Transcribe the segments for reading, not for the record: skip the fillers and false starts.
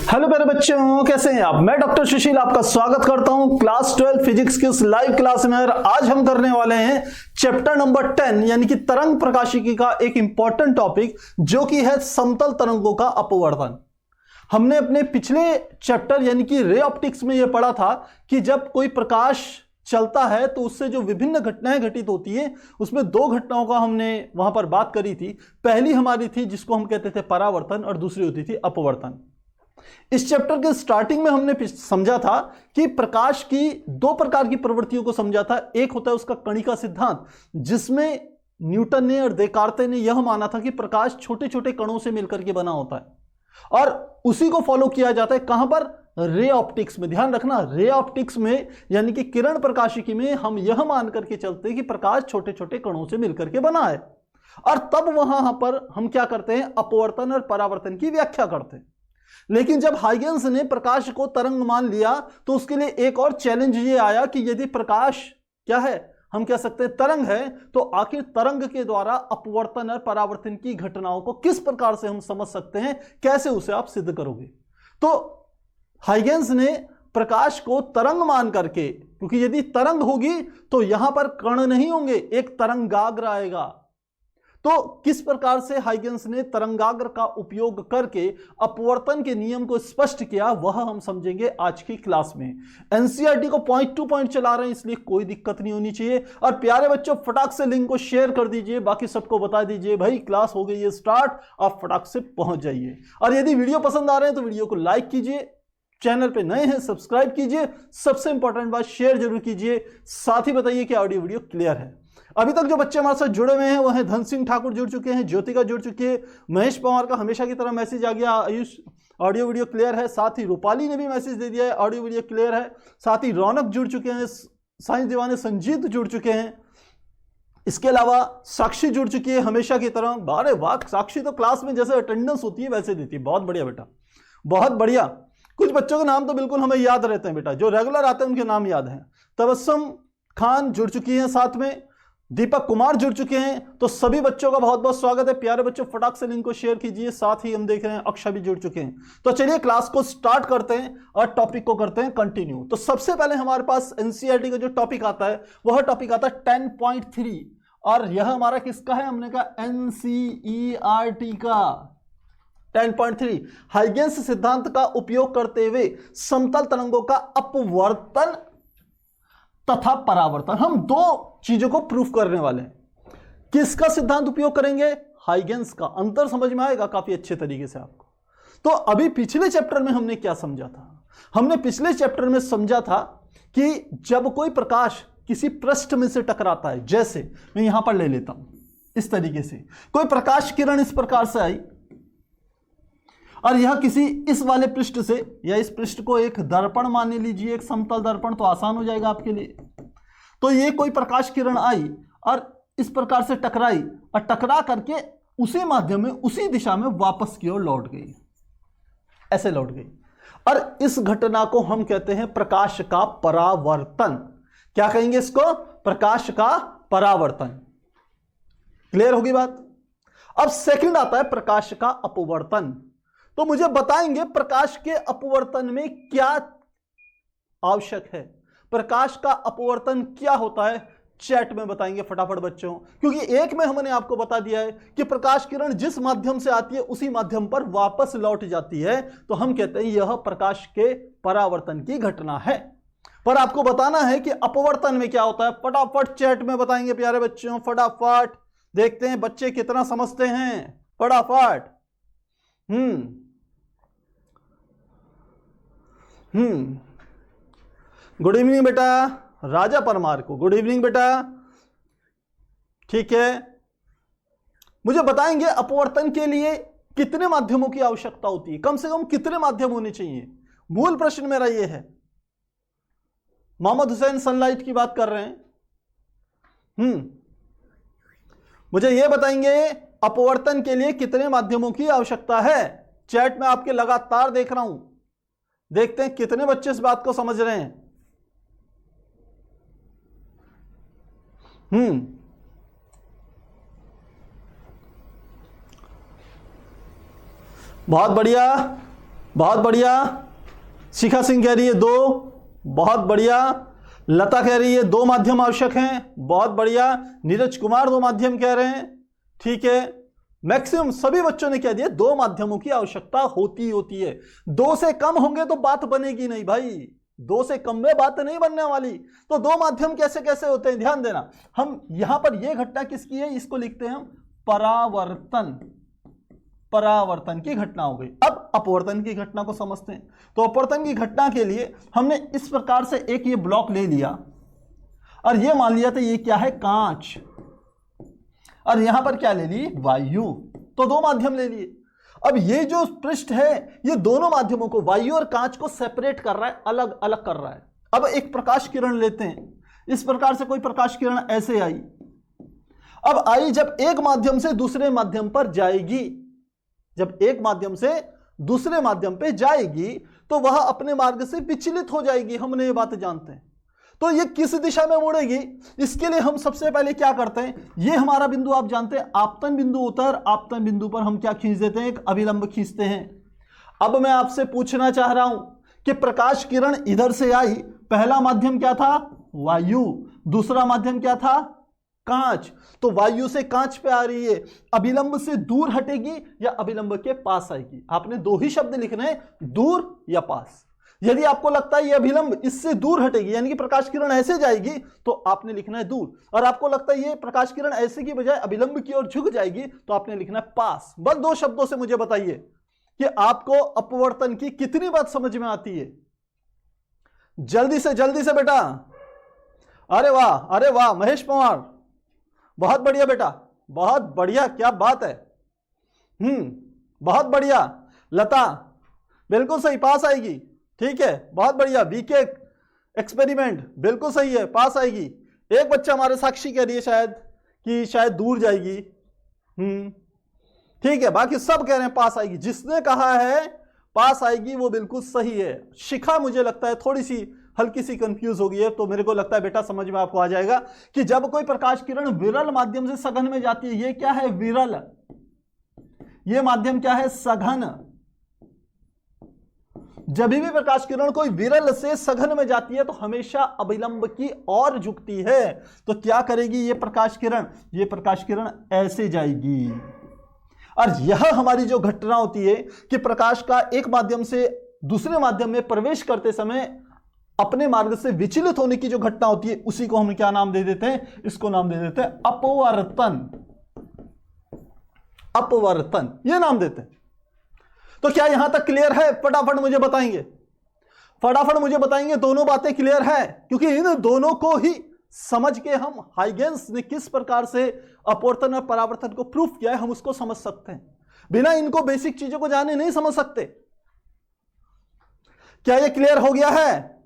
Hello प्यारे बच्चों, कैसे हैं आप। मैं डॉक्टर सुशील आपका स्वागत करता हूं क्लास 12 फिजिक्स की उस लाइव क्लास में। और आज हम करने वाले हैं चैप्टर नंबर 10 यानी कि तरंग प्रकाशिकी का एक इंपॉर्टेंट टॉपिक जो कि है समतल तरंगों का अपवर्तन। हमने अपने पिछले चैप्टर यानी कि रे ऑप्टिक्स में यह पढ़ा था कि जब कोई प्रकाश चलता है तो उससे जो विभिन्न घटनाएं घटित होती है, उसमें दो घटनाओं का हमने वहां पर बात करी थी। पहली हमारी थी जिसको हम कहते थे परावर्तन और दूसरी होती थी अपवर्तन। इस चैप्टर के स्टार्टिंग में हमने समझा था कि प्रकाश की दो प्रकार की प्रवृत्तियों को समझा था। एक होता है उसका कणिका सिद्धांत, जिसमें न्यूटन ने और देकार्ते ने यह माना था कि प्रकाश छोटे छोटे कणों से मिलकर के बना होता है, और उसी को फॉलो किया जाता है कहां पर, रे ऑप्टिक्स में। ध्यान रखना, रे ऑप्टिक्स में यानी कि किरण प्रकाशिकी में हम यह मान करके चलते हैं कि प्रकाश छोटे छोटे कणों से मिलकर के बना है, और तब वहां पर हम क्या करते हैं, अपवर्तन और परावर्तन की व्याख्या करते हैं। लेकिन जब हाइगेंस ने प्रकाश को तरंग मान लिया तो उसके लिए एक और चैलेंज ये आया कि यदि प्रकाश क्या है, हम कह सकते हैं तरंग है, तो आखिर तरंग के द्वारा अपवर्तन और परावर्तन की घटनाओं को किस प्रकार से हम समझ सकते हैं, कैसे उसे आप सिद्ध करोगे। तो हाइगेंस ने प्रकाश को तरंग मान करके, क्योंकि यदि तरंग होगी तो यहां पर कण नहीं होंगे, एक तरंगाग्र आएगा। तो किस प्रकार से हाइगेंस ने तरंगाग्र का उपयोग करके अपवर्तन के नियम को स्पष्ट किया, वह हम समझेंगे आज की क्लास में। एनसीईआरटी को पॉइंट टू पॉइंट चला रहे हैं, इसलिए कोई दिक्कत नहीं होनी चाहिए। और प्यारे बच्चों, फटाक से लिंक को शेयर कर दीजिए, बाकी सबको बता दीजिए भाई क्लास हो गई है स्टार्ट, आप फटाक से पहुंच जाइए। और यदि वीडियो पसंद आ रहे हैं तो वीडियो को लाइक कीजिए, चैनल पे नए हैं सब्सक्राइब कीजिए, सबसे इंपॉर्टेंट बात शेयर जरूर कीजिए। साथ ही बताइए कि ऑडियो वीडियो क्लियर है। अभी तक जो बच्चे हमारे साथ जुड़े हुए हैं वो हैं धन सिंह ठाकुर जुड़ चुके हैं, ज्योतिका जुड़ चुकी है, महेश पवार का हमेशा की तरह मैसेज आ गया, आयुष ऑडियो वीडियो क्लियर है। साथ ही रूपाली ने भी मैसेज दे दिया है, ऑडियो वीडियो क्लियर है। साथ ही रौनक जुड़ चुके हैं, साइंस दीवाने संजीत जुड़ चुके हैं। इसके अलावा साक्षी जुड़ चुकी है हमेशा की तरह। बारे वाह, साक्षी तो क्लास में जैसे अटेंडेंस होती है वैसे देती है। बहुत बढ़िया बेटा, बहुत बढ़िया। कुछ बच्चों के नाम तो बिल्कुल हमें याद रहते हैं बेटा, जो रेगुलर आते हैं उनके नाम याद हैं। तबस्सुम खान जुड़ चुकी हैं, साथ में दीपक कुमार जुड़ चुके हैं। तो सभी बच्चों का बहुत बहुत स्वागत है। प्यारे बच्चों, फटाक से लिंक को शेयर कीजिए। साथ ही हम देख रहे हैं अक्षय भी जुड़ चुके हैं। तो चलिए क्लास को स्टार्ट करते हैं और टॉपिक को करते हैं कंटिन्यू। तो सबसे पहले हमारे पास एनसीईआरटी का जो टॉपिक आता है वह टॉपिक आता है 10.3, और यह हमारा किसका है, हमने कहा एनसीईआरटी का 10.3, हाइगेंस सिद्धांत का उपयोग करते हुए समतल तरंगों का अपवर्तन तथा परावर्तन। हम दो चीजों को प्रूफ करने वाले हैं। किसका सिद्धांत उपयोग करेंगे, हाइगेंस का। अंतर समझ में आएगा काफी अच्छे तरीके से आपको। तो अभी पिछले चैप्टर में हमने क्या समझा था, हमने पिछले चैप्टर में समझा था कि जब कोई प्रकाश किसी पृष्ठ में से टकराता है, जैसे मैं यहां पर ले लेता हूं इस तरीके से, कोई प्रकाश किरण इस प्रकार से आई और यह किसी इस वाले पृष्ठ से, या इस पृष्ठ को एक दर्पण मान लीजिए, एक समतल दर्पण, तो आसान हो जाएगा आपके लिए। तो ये कोई प्रकाश किरण आई और इस प्रकार से टकराई और टकरा करके उसी माध्यम में, उसी दिशा में वापस की ओर लौट गई, ऐसे लौट गई। और इस घटना को हम कहते हैं प्रकाश का परावर्तन। क्या कहेंगे इसको, प्रकाश का परावर्तन। क्लियर होगी बात। अब सेकंड आता है प्रकाश का अपवर्तन। तो मुझे बताएंगे प्रकाश के अपवर्तन में क्या आवश्यक है, प्रकाश का अपवर्तन क्या होता है, चैट में बताएंगे फटाफट बच्चों। क्योंकि एक में हमने आपको बता दिया है कि प्रकाश किरण जिस माध्यम से आती है उसी माध्यम पर वापस लौट जाती है, तो हम कहते हैं यह प्रकाश के परावर्तन की घटना है। पर आपको बताना है कि अपवर्तन में क्या होता है, फटाफट चैट में बताएंगे प्यारे बच्चों, फटाफट देखते हैं बच्चे कितना समझते हैं, फटाफट। गुड इवनिंग बेटा, राजा परमार को गुड इवनिंग बेटा। ठीक है, मुझे बताएंगे अपवर्तन के लिए कितने माध्यमों की आवश्यकता होती है, कम से कम कितने माध्यम होने चाहिए। मूल प्रश्न मेरा यह है। मोहम्मद हुसैन सनलाइट की बात कर रहे हैं। मुझे यह बताएंगे अपवर्तन के लिए कितने माध्यमों की आवश्यकता है। चैट में आपके लगातार देख रहा हूं, देखते हैं कितने बच्चे इस बात को समझ रहे हैं। बहुत बढ़िया, बहुत बढ़िया। शिखा सिंह कह रही है 2, बहुत बढ़िया। लता कह रही है 2 माध्यम आवश्यक हैं, बहुत बढ़िया। नीरज कुमार 2 माध्यम कह रहे हैं, ठीक है। मैक्सिमम सभी बच्चों ने कह दिया 2 माध्यमों की आवश्यकता होती है। 2 से कम होंगे तो बात बनेगी नहीं भाई, 2 से कम में बात नहीं बनने वाली। तो 2 माध्यम कैसे कैसे होते हैं, ध्यान देना। हम यहां पर यह घटना किसकी है, इसको लिखते हैं हम परावर्तन। परावर्तन की घटना हो गई। अब अपवर्तन की घटना को समझते हैं। तो अपवर्तन की घटना के लिए हमने इस प्रकार से एक ये ब्लॉक ले लिया और ये मान लिया था ये क्या है, कांच, और यहां पर क्या ले ली, वायु। तो 2 माध्यम ले लिए। अब ये जो पृष्ठ है ये दोनों माध्यमों को, वायु और कांच को सेपरेट कर रहा है, अलग अलग कर रहा है। अब एक प्रकाश किरण लेते हैं, इस प्रकार से कोई प्रकाश किरण ऐसे आई। अब आई जब एक माध्यम से दूसरे माध्यम पर जाएगी, जब एक माध्यम से दूसरे माध्यम पे जाएगी तो वह अपने मार्ग से विचलित हो जाएगी, हमने ये बात जानते हैं। तो ये किस दिशा में मुड़ेगी, इसके लिए हम सबसे पहले क्या करते हैं, ये हमारा बिंदु आप जानते हैं आपतन बिंदु होता है, आपतन बिंदु पर हम क्या खींच देते हैं, एक अभिलंब खींचते हैं। अब मैं आपसे पूछना चाह रहा हूं कि प्रकाश किरण इधर से आई, पहला माध्यम क्या था, वायु, दूसरा माध्यम क्या था, कांच। तो वायु से कांच पे आ रही है, अभिलंब से दूर हटेगी या अभिलंब के पास आएगी। आपने 2 ही शब्द लिखने हैं, दूर या पास। यदि आपको लगता है ये अभिलंब इससे दूर हटेगी, यानी कि प्रकाश किरण ऐसे जाएगी, तो आपने लिखना है दूर। और आपको लगता है ये प्रकाश किरण ऐसे की बजाय अभिलंब की ओर झुक जाएगी, तो आपने लिखना है पास। बस 2 शब्दों से मुझे बताइए कि आपको अपवर्तन की कितनी बात समझ में आती है। जल्दी से बेटा। अरे वाह महेश पवार, बहुत बढ़िया बेटा, बहुत बढ़िया, क्या बात है। बहुत बढ़िया। लता बिल्कुल सही, पास आएगी, ठीक है, बहुत बढ़िया। बीके एक्सपेरिमेंट बिल्कुल सही है, पास आएगी। एक बच्चा हमारे साक्षी कह रही है शायद कि शायद दूर जाएगी, ठीक है, बाकी सब कह रहे हैं पास आएगी। जिसने कहा है पास आएगी वो बिल्कुल सही है। शिखा मुझे लगता है थोड़ी सी हल्की सी कंफ्यूज हो गई है, तो मेरे को लगता है बेटा समझ में आपको आ जाएगा कि जब कोई प्रकाश किरण विरल माध्यम से सघन में जाती है, ये क्या है, विरल, ये माध्यम क्या है, सघन। जब भी प्रकाश किरण कोई विरल से सघन में जाती है तो हमेशा अभिलंब की ओर झुकती है। तो क्या करेगी ये प्रकाश किरण ऐसे जाएगी। और यह हमारी जो घटना होती है कि प्रकाश का एक माध्यम से दूसरे माध्यम में प्रवेश करते समय अपने मार्ग से विचलित होने की जो घटना होती है, उसी को हम क्या नाम दे देते हैं, इसको नाम दे देते हैं अपवर्तन। अपवर्तन ये नाम देते हैं। तो क्या यहां तक क्लियर है, फटाफट मुझे बताएंगे दोनों बातें क्लियर है, क्योंकि इन दोनों को ही समझ के हम हाइगेंस ने किस प्रकार से अपवर्तन और परावर्तन को प्रूफ किया है हम उसको समझ सकते हैं। बिना इनको बेसिक चीजों को जाने नहीं समझ सकते। क्या ये क्लियर हो गया है?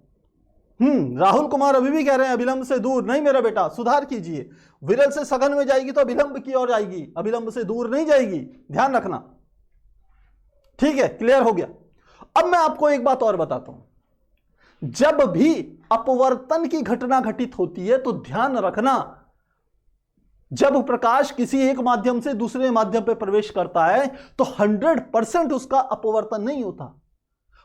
राहुल कुमार अभी भी कह रहे हैं अभिलंब से दूर। नहीं मेरा बेटा, सुधार कीजिए। विरल से सघन में जाएगी तो अभिलंब की ओर जाएगी, अभिलंब से दूर नहीं जाएगी, ध्यान रखना, ठीक है, क्लियर हो गया। अब मैं आपको एक बात और बताता हूं, जब भी अपवर्तन की घटना घटित होती है तो ध्यान रखना, जब प्रकाश किसी एक माध्यम से दूसरे माध्यम पर प्रवेश करता है तो 100% उसका अपवर्तन नहीं होता।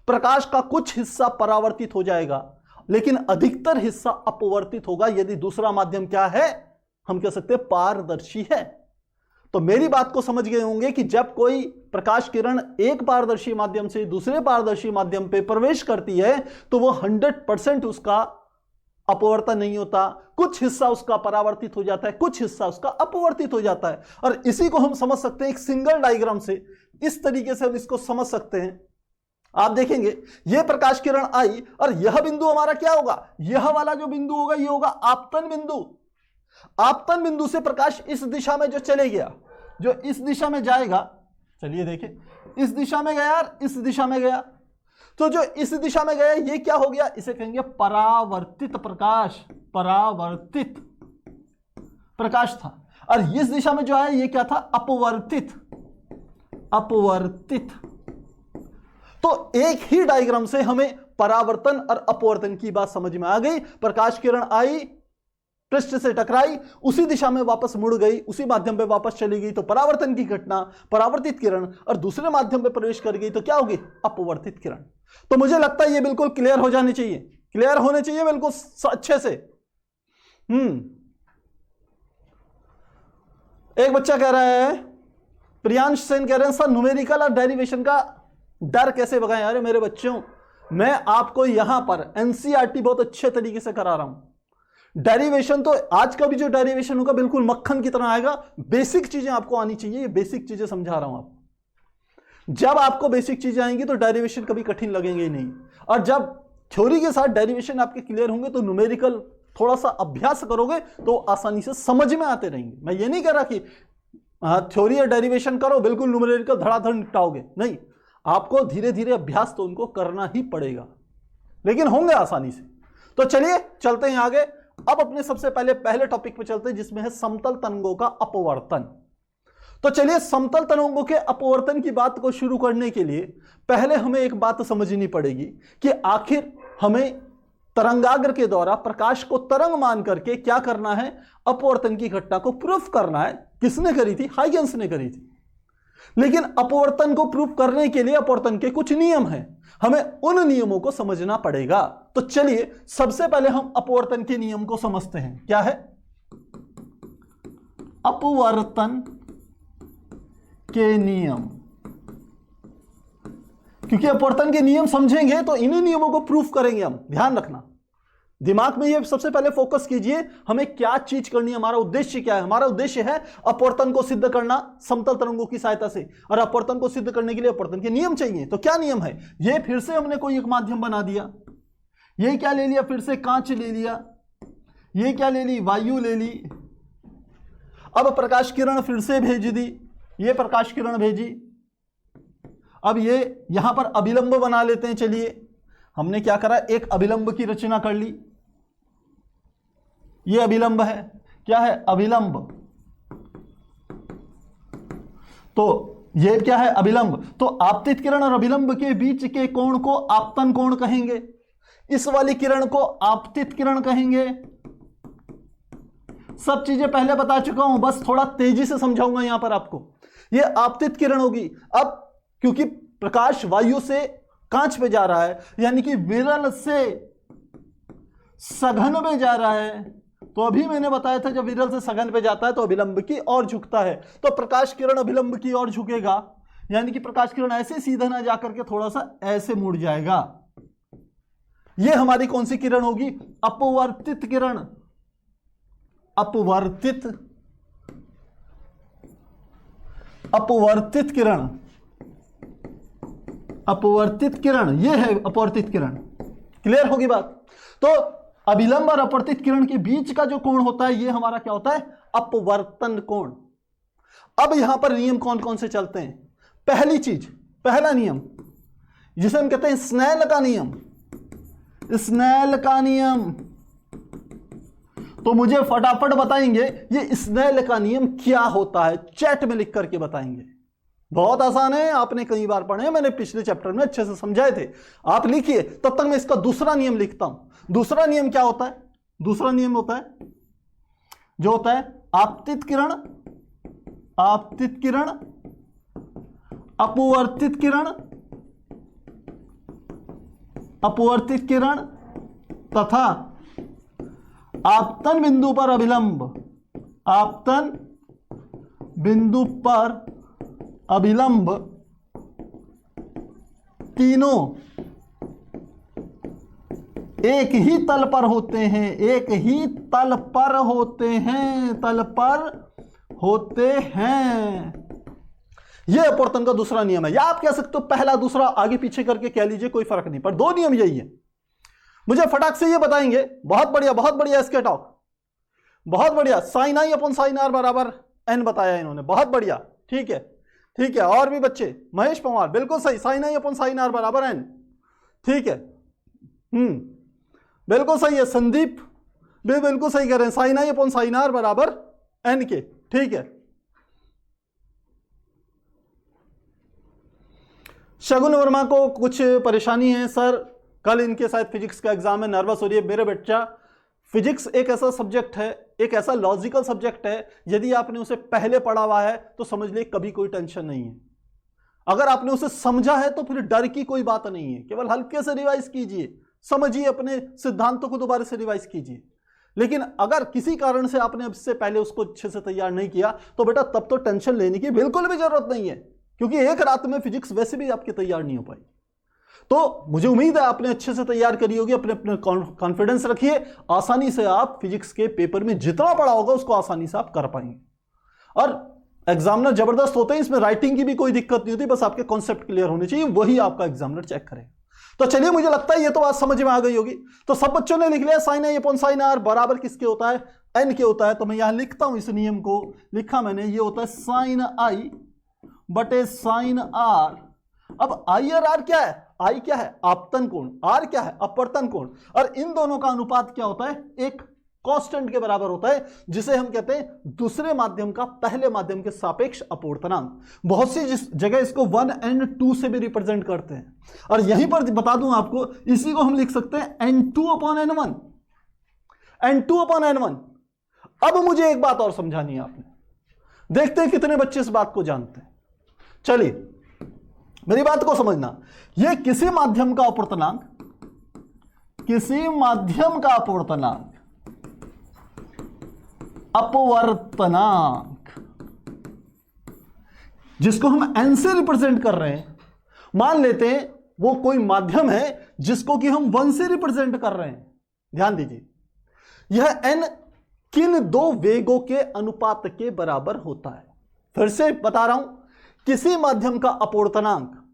प्रकाश का कुछ हिस्सा परावर्तित हो जाएगा, लेकिन अधिकतर हिस्सा अपवर्तित होगा यदि दूसरा माध्यम क्या है, हम कह सकते हैं पारदर्शी है। तो मेरी बात को समझ गए होंगे कि जब कोई प्रकाश किरण एक पारदर्शी माध्यम से दूसरे पारदर्शी माध्यम पे प्रवेश करती है तो वो 100% उसका अपवर्तन नहीं होता, कुछ हिस्सा उसका परावर्तित हो जाता है, कुछ हिस्सा उसका अपवर्तित हो जाता है। और इसी को हम समझ सकते हैं एक सिंगल डायग्राम से, इस तरीके से हम इसको समझ सकते हैं। आप देखेंगे यह प्रकाश किरण आई और यह बिंदु हमारा क्या होगा, यह वाला जो बिंदु होगा यह होगा आपतन बिंदु। आपतन बिंदु से प्रकाश इस दिशा में जो चले गया, जो इस दिशा में जाएगा, चलिए देखें, इस दिशा में गया और इस दिशा में गया, तो जो इस दिशा में गया ये क्या हो गया, इसे कहेंगे परावर्तित प्रकाश। परावर्तित प्रकाश था। और इस दिशा में जो है ये क्या था, अपवर्तित। अपवर्तित। तो एक ही डायग्राम से हमें परावर्तन और अपवर्तन की बात समझ में आ गई। प्रकाश किरण आई, पृष्ठ से टकराई, उसी दिशा में वापस मुड़ गई, उसी माध्यम पे वापस चली गई तो परावर्तन की घटना, परावर्तित किरण, और दूसरे माध्यम पे प्रवेश कर गई तो क्या होगी? अपवर्तित किरण। तो मुझे लगता है ये बिल्कुल क्लियर हो जानी चाहिए, क्लियर होने चाहिए बिल्कुल अच्छे से। एक बच्चा कह रहा है, प्रियांश सेन कह रहे हैं सर न्यूमेरिकल और डेरिवेशन का डर कैसे भगाएं? अरे मेरे बच्चों, मैं आपको यहां पर एनसीईआरटी बहुत अच्छे तरीके से करा रहा हूं। डेरिवेशन तो आज का भी जो डेरिवेशन होगा बिल्कुल मक्खन की तरह आएगा। बेसिक चीजें आपको आनी चाहिए, ये बेसिक चीजें समझा रहा हूं आपको। जब आपको बेसिक चीजें आएंगी तो डेरिवेशन कभी कठिन लगेंगे ही नहीं, और जब थ्योरी के साथ डेरिवेशन आपके क्लियर होंगे तो न्यूमेरिकल थोड़ा सा अभ्यास करोगे तो आसानी से समझ में आते रहेंगे। मैं ये नहीं कह रहा कि थ्योरी या डेरिवेशन करो बिल्कुल न्यूमेरिकल धड़ाधड़ निपटाओगे, नहीं, आपको धीरे धीरे अभ्यास तो उनको करना ही पड़ेगा, लेकिन होंगे आसानी से। तो चलिए चलते हैं आगे। अब अपने सबसे पहले टॉपिक पे चलते हैं, जिसमें है समतल तरंगों का अपवर्तन। तो चलिए, समतल तरंगों के अपवर्तन की बात को शुरू करने के लिए पहले हमें एक बात समझनी पड़ेगी कि आखिर हमें तरंगाग्र के द्वारा प्रकाश को तरंग मान करके क्या करना है? अपवर्तन की घटना को प्रूफ करना है। किसने करी थी? हाइगेंस ने करी थी। लेकिन अपवर्तन को प्रूफ करने के लिए अपवर्तन के कुछ नियम हैं, हमें उन नियमों को समझना पड़ेगा। तो चलिए सबसे पहले हम अपवर्तन के नियम को समझते हैं। क्या है अपवर्तन के नियम? क्योंकि अपवर्तन के नियम समझेंगे तो इन्हीं नियमों को प्रूफ करेंगे हम। ध्यान रखना, दिमाग में ये सबसे पहले फोकस कीजिए, हमें क्या चीज करनी है, हमारा उद्देश्य क्या है। हमारा उद्देश्य है अपवर्तन को सिद्ध करना समतल तरंगों की सहायता से, और अपवर्तन को सिद्ध करने के लिए अपवर्तन के नियम चाहिए। तो क्या नियम है? ये फिर से हमने कोई एक माध्यम बना दिया, ये क्या ले लिया? फिर से कांच ले लिया, ये क्या ले ली? वायु ले ली। अब प्रकाश किरण फिर से भेज दी, ये प्रकाश किरण भेजी। अब ये यहां पर अभिलंब बना लेते हैं। चलिए, हमने क्या करा? एक अभिलंब की रचना कर ली। ये अभिलंब है, क्या है? अभिलंब। तो ये क्या है? अभिलंब। तो आपतित किरण और अभिलंब के बीच के कोण को आपतन कोण कहेंगे, इस वाली किरण को आपतित किरण कहेंगे। सब चीजें पहले बता चुका हूं, बस थोड़ा तेजी से समझाऊंगा यहां पर आपको। ये आपतित किरण होगी। अब क्योंकि प्रकाश वायु से कांच पे जा रहा है, यानी कि विरल से सघन पे जा रहा है, तो अभी मैंने बताया था जब विरल से सघन पे जाता है तो अभिलंब की ओर झुकता है। तो प्रकाश किरण अभिलंब की ओर झुकेगा, यानी कि प्रकाश किरण ऐसे सीधा ना जाकर के थोड़ा सा ऐसे मुड़ जाएगा। यह हमारी कौन सी किरण होगी? अपवर्तित किरण। अपवर्तित किरण, अपवर्तित किरण, यह है अपवर्तित किरण। क्लियर होगी बात? तो अभिलंब और अपवर्तित किरण के बीच का जो कोण होता है यह हमारा क्या होता है? अपवर्तन कोण। अब यहां पर नियम कौन कौन से चलते हैं? पहली चीज, पहला नियम जिसे हम कहते हैं स्नेल का नियम। स्नेल का नियम, तो मुझे फटाफट बताएंगे ये स्नेल का नियम क्या होता है, चैट में लिख करके बताएंगे। बहुत आसान है, आपने कई बार पढ़े, मैंने पिछले चैप्टर में अच्छे से समझाए थे। आप लिखिए, तब तक मैं इसका दूसरा नियम लिखता हूं। दूसरा नियम क्या होता है? दूसरा नियम होता है जो होता है आपतित किरण, आपतित किरण, अपवर्तित किरण, अपवर्तित किरण तथा आपतन बिंदु पर अभिलंब। आपतन बिंदु पर अभिलंब तीनों एक ही तल पर होते हैं, एक ही तल पर होते हैं, तल पर होते हैं। यह अपवर्तन का दूसरा नियम है, या आप कह सकते हो पहला दूसरा आगे पीछे करके कह लीजिए, कोई फर्क नहीं, पर दो नियम यही है। मुझे फटाक से ये बताएंगे। बहुत बढ़िया इसके टॉक, बहुत बढ़िया। Sine I upon sine R बराबर एन बताया इन्होंने, बहुत बढ़िया। ठीक है, ठीक है। और भी बच्चे, महेश पवार बिल्कुल सही, sine I upon sine R बराबर एन। ठीक है, बिल्कुल सही है। संदीप भी बिल्कुल सही कह रहे हैं, sine I upon sine R बराबर एन के। ठीक है। शगुन वर्मा को कुछ परेशानी है सर, कल इनके साथ फिजिक्स का एग्जाम है, नर्वस हो रही है। मेरे बच्चा फिजिक्स एक ऐसा सब्जेक्ट है, एक ऐसा लॉजिकल सब्जेक्ट है, यदि आपने उसे पहले पढ़ा हुआ है तो समझ लिए कभी कोई टेंशन नहीं है। अगर आपने उसे समझा है तो फिर डर की कोई बात नहीं है, केवल हल्के से रिवाइज कीजिए, समझिए, अपने सिद्धांतों को दोबारा से रिवाइज कीजिए। लेकिन अगर किसी कारण से आपने इससे पहले उसको अच्छे से तैयार नहीं किया तो बेटा तब तो टेंशन लेने की बिल्कुल भी जरूरत नहीं है, क्योंकि एक रात में फिजिक्स वैसे भी आपकी तैयार नहीं हो पाई। तो मुझे उम्मीद है आपने अच्छे से तैयार करी होगी, अपने अपने कॉन्फिडेंस रखिए, आसानी से आप फिजिक्स के पेपर में जितना पढ़ा होगा उसको आसानी से आप कर पाएंगे। और एग्जामिनर जबरदस्त होते हैं, इसमें राइटिंग की भी कोई दिक्कत नहीं होती, बस आपके कॉन्सेप्ट क्लियर होने चाहिए, वही आपका एग्जामिनर चेक करेगा। तो चलिए, मुझे लगता है ये तो बात समझ में आ गई होगी। तो सब बच्चों ने लिख लिया sine I upon sine R बराबर किसके होता है, एन के होता है। तो मैं यहां लिखता हूं इस नियम को, लिखा मैंने, ये होता है साइन आई बटे साइन आर। अब आई और आर क्या है, आई क्या है आपतन कोण, आर क्या है अपवर्तन कोण, और इन दोनों का अनुपात क्या होता है, एक कांस्टेंट के बराबर होता है, जिसे हम कहते हैं दूसरे माध्यम का पहले माध्यम के सापेक्ष अपवर्तनांक। बहुत सी जगह इसको 1 and 2 से भी रिप्रेजेंट करते हैं, और यहीं पर बता दूं आपको, इसी को हम लिख सकते हैं n2 upon n1, n2 upon n1। अब मुझे एक बात और समझानी है आपने, देखते हैं कितने बच्चे इस बात को जानते हैं। चलिए मेरी बात को समझना, यह किसी माध्यम का अपवर्तनांक, किसी माध्यम का अपवर्तनांक, अपवर्तनांक जिसको हम n से रिप्रेजेंट कर रहे हैं, मान लेते हैं वो कोई माध्यम है जिसको कि हम 1 से रिप्रेजेंट कर रहे हैं। ध्यान दीजिए, यह n किन दो वेगों के अनुपात के बराबर होता है। फिर से बता रहा हूं, किसी माध्यम का अपवर्तनांक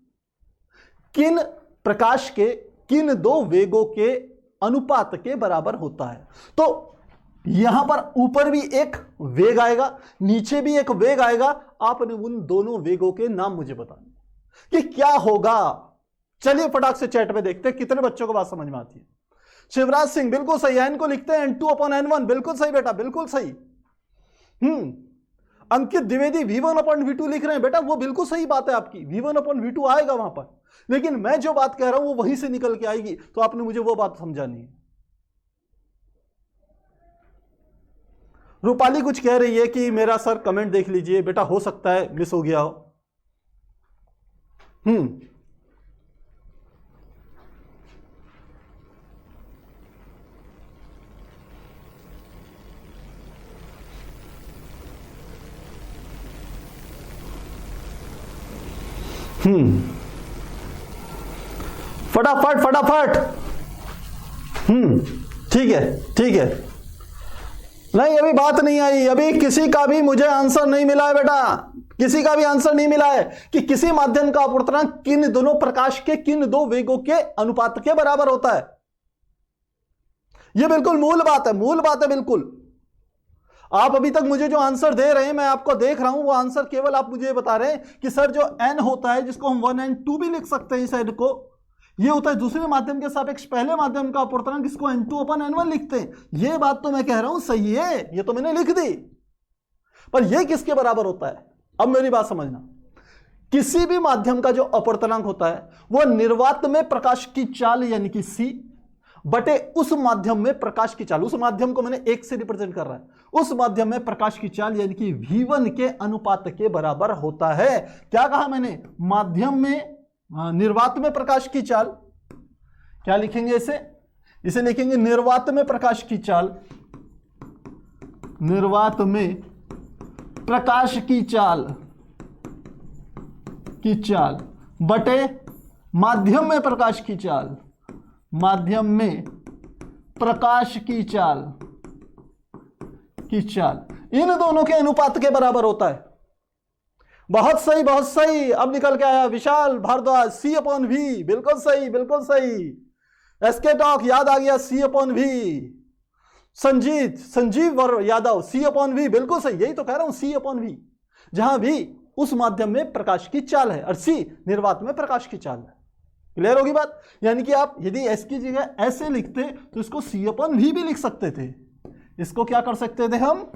किन प्रकाश के किन दो वेगों के अनुपात के बराबर होता है। तो यहां पर ऊपर भी एक वेग आएगा, नीचे भी एक वेग आएगा, आपने उन दोनों वेगों के नाम मुझे बताने कि क्या होगा। चलिए फटाक से चैट में देखते हैं कितने बच्चों को बात समझ में आती है। शिवराज सिंह बिल्कुल सही है, इनको लिखते हैं n2 upon n1, बिल्कुल सही बेटा, बिल्कुल सही। अंकित द्विवेदी v1 upon v2 लिख रहे हैं बेटा, वो बिल्कुल सही बात है आपकी, v1 upon v2 आएगा वहां पर, लेकिन मैं जो बात कह रहा हूं वो वहीं से निकल के आएगी, तो आपने मुझे वो बात समझानी है। रूपाली कुछ कह रही है कि मेरा सर कमेंट देख लीजिए, बेटा हो सकता है मिस हो गया हो। फटाफट फटाफट। ठीक है ठीक है, नहीं अभी बात नहीं आई, अभी किसी का भी मुझे आंसर नहीं मिला है बेटा, किसी का भी आंसर नहीं मिला है कि किसी माध्यम का अपवर्तनांक किन दोनों प्रकाश के किन दो वेगों के अनुपात के बराबर होता है। यह बिल्कुल मूल बात है, मूल बात है बिल्कुल। आप अभी तक मुझे जो आंसर दे रहे हैं, मैं आपको देख रहा हूं, वो आंसर केवल आप मुझे बता रहे हैं कि सर जो n होता है, जिसको हम 1 and 2 भी लिख सकते हैं इस n को, ये होता है दूसरे माध्यम के सापेक्ष पहले माध्यम का अपवर्तनांक, इसको n2 upon n1 लिखते हैं। ये बात तो मैं कह रहा हूं सही है, ये तो मैंने लिख दी, पर ये किसके बराबर होता है। अब मेरी बात समझना, किसी भी माध्यम का जो अपवर्तनांक होता है वो निर्वात में प्रकाश की चाल यानी कि c बटे उस माध्यम में प्रकाश की चाल, उस माध्यम को मैंने 1 से रिप्रेजेंट कर रहा है, उस माध्यम में प्रकाश की चाल यानी कि v1 के अनुपात के बराबर होता है। क्या कहा मैंने, माध्यम में निर्वात में प्रकाश की चाल, क्या लिखेंगे इसे, इसे लिखेंगे निर्वात में प्रकाश की चाल, निर्वात में प्रकाश की चाल बटे माध्यम में प्रकाश की चाल, माध्यम में प्रकाश की चाल इन दोनों के अनुपात के बराबर होता है। बहुत सही बहुत सही, अब निकल के आया Vishal Bhardwaj, C upon V, बिल्कुल सही बिल्कुल सही। एसके टॉक याद आ गया, C upon V। Sanjeev Yadav C upon V, बिल्कुल सही, यही तो कह रहा हूं, C upon V, जहां V उस माध्यम में प्रकाश की चाल है और C निर्वात में प्रकाश की चाल है। क्लियर होगी बात। यानी कि आप यदि S की जगह ऐसे लिखते तो इसको C upon V भी लिख सकते थे, इसको क्या कर सकते थे हम,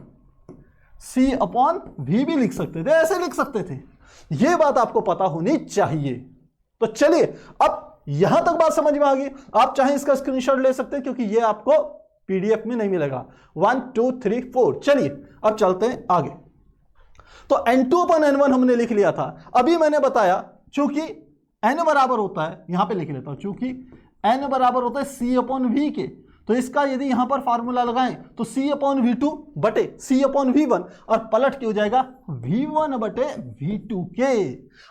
C upon V भी लिख सकते थे, ऐसे लिख सकते थे। यह बात आपको पता होनी चाहिए। तो चलिए अब यहां तक बात समझ में आ गई। आप चाहें इसका स्क्रीनशॉट ले सकते हैं, क्योंकि यह आपको पीडीएफ में नहीं मिलेगा। 1 2 3 4। चलिए अब चलते हैं आगे। तो N2/N1 हमने लिख लिया था। अभी मैंने बताया चूंकि n बराबर होता है, यहां पे लिख लेता हूं, चूंकि n बराबर होता है C/V के, तो इसका यदि यहां पर फार्मूला लगाएं तो C/V2 बटे C/V1 और पलट के हो जाएगा V1 बटे V2 के।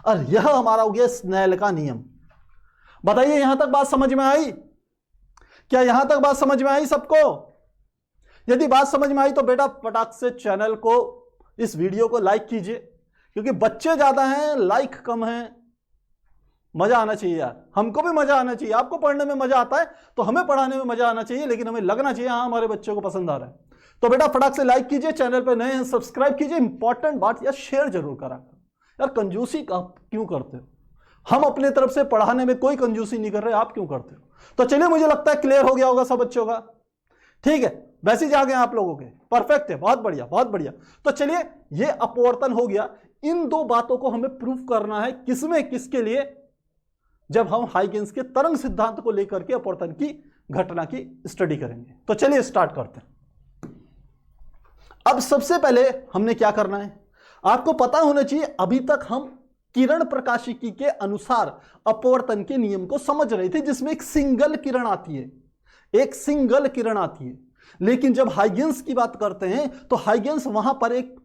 और यह हमारा हो गया स्नेल का नियम। बताइए यहां तक बात समझ में आई? क्या यहां तक बात समझ में आई सबको? यदि बात समझ में आई तो बेटा फटाक से चैनल को, इस वीडियो को लाइक कीजिए, क्योंकि बच्चे ज्यादा हैं, लाइक कम हैं। मजा आना चाहिए यार, हमको भी मजा आना चाहिए। आपको पढ़ने में मजा आता है तो हमें पढ़ाने में मजा आना चाहिए, लेकिन हमें लगना चाहिए हाँ हमारे बच्चों को पसंद आ रहा है। तो बेटा फटाक से लाइक कीजिए, चैनल पर नए हैं सब्सक्राइब कीजिए, इंपॉर्टेंट बात यार शेयर जरूर करा करो। यार कंजूसी क्यों करते हो? हम अपने तरफ से पढ़ाने में कोई कंजूसी नहीं कर रहे, आप क्यों करते हो? तो चलिए, मुझे लगता है क्लियर हो गया होगा सब बच्चों का। ठीक है, मैसेज आ गए आप लोगों के, परफेक्ट है, बहुत बढ़िया बहुत बढ़िया। तो चलिए, ये अपवर्तन हो गया। इन दो बातों को हमें प्रूफ करना है, किसमें, किसके लिए? जब हम हाइगेंस के तरंग सिद्धांत को लेकर के अपवर्तन की घटना की स्टडी करेंगे। तो चलिए स्टार्ट करते हैं। अब सबसे पहले हमने क्या करना है, आपको पता होना चाहिए, अभी तक हम किरण प्रकाशिकी के अनुसार अपवर्तन के नियम को समझ रहे थे, जिसमें एक सिंगल किरण आती है, एक सिंगल किरण आती है। लेकिन जब हाइगेंस की बात करते हैं तो हाइगेंस वहां पर एक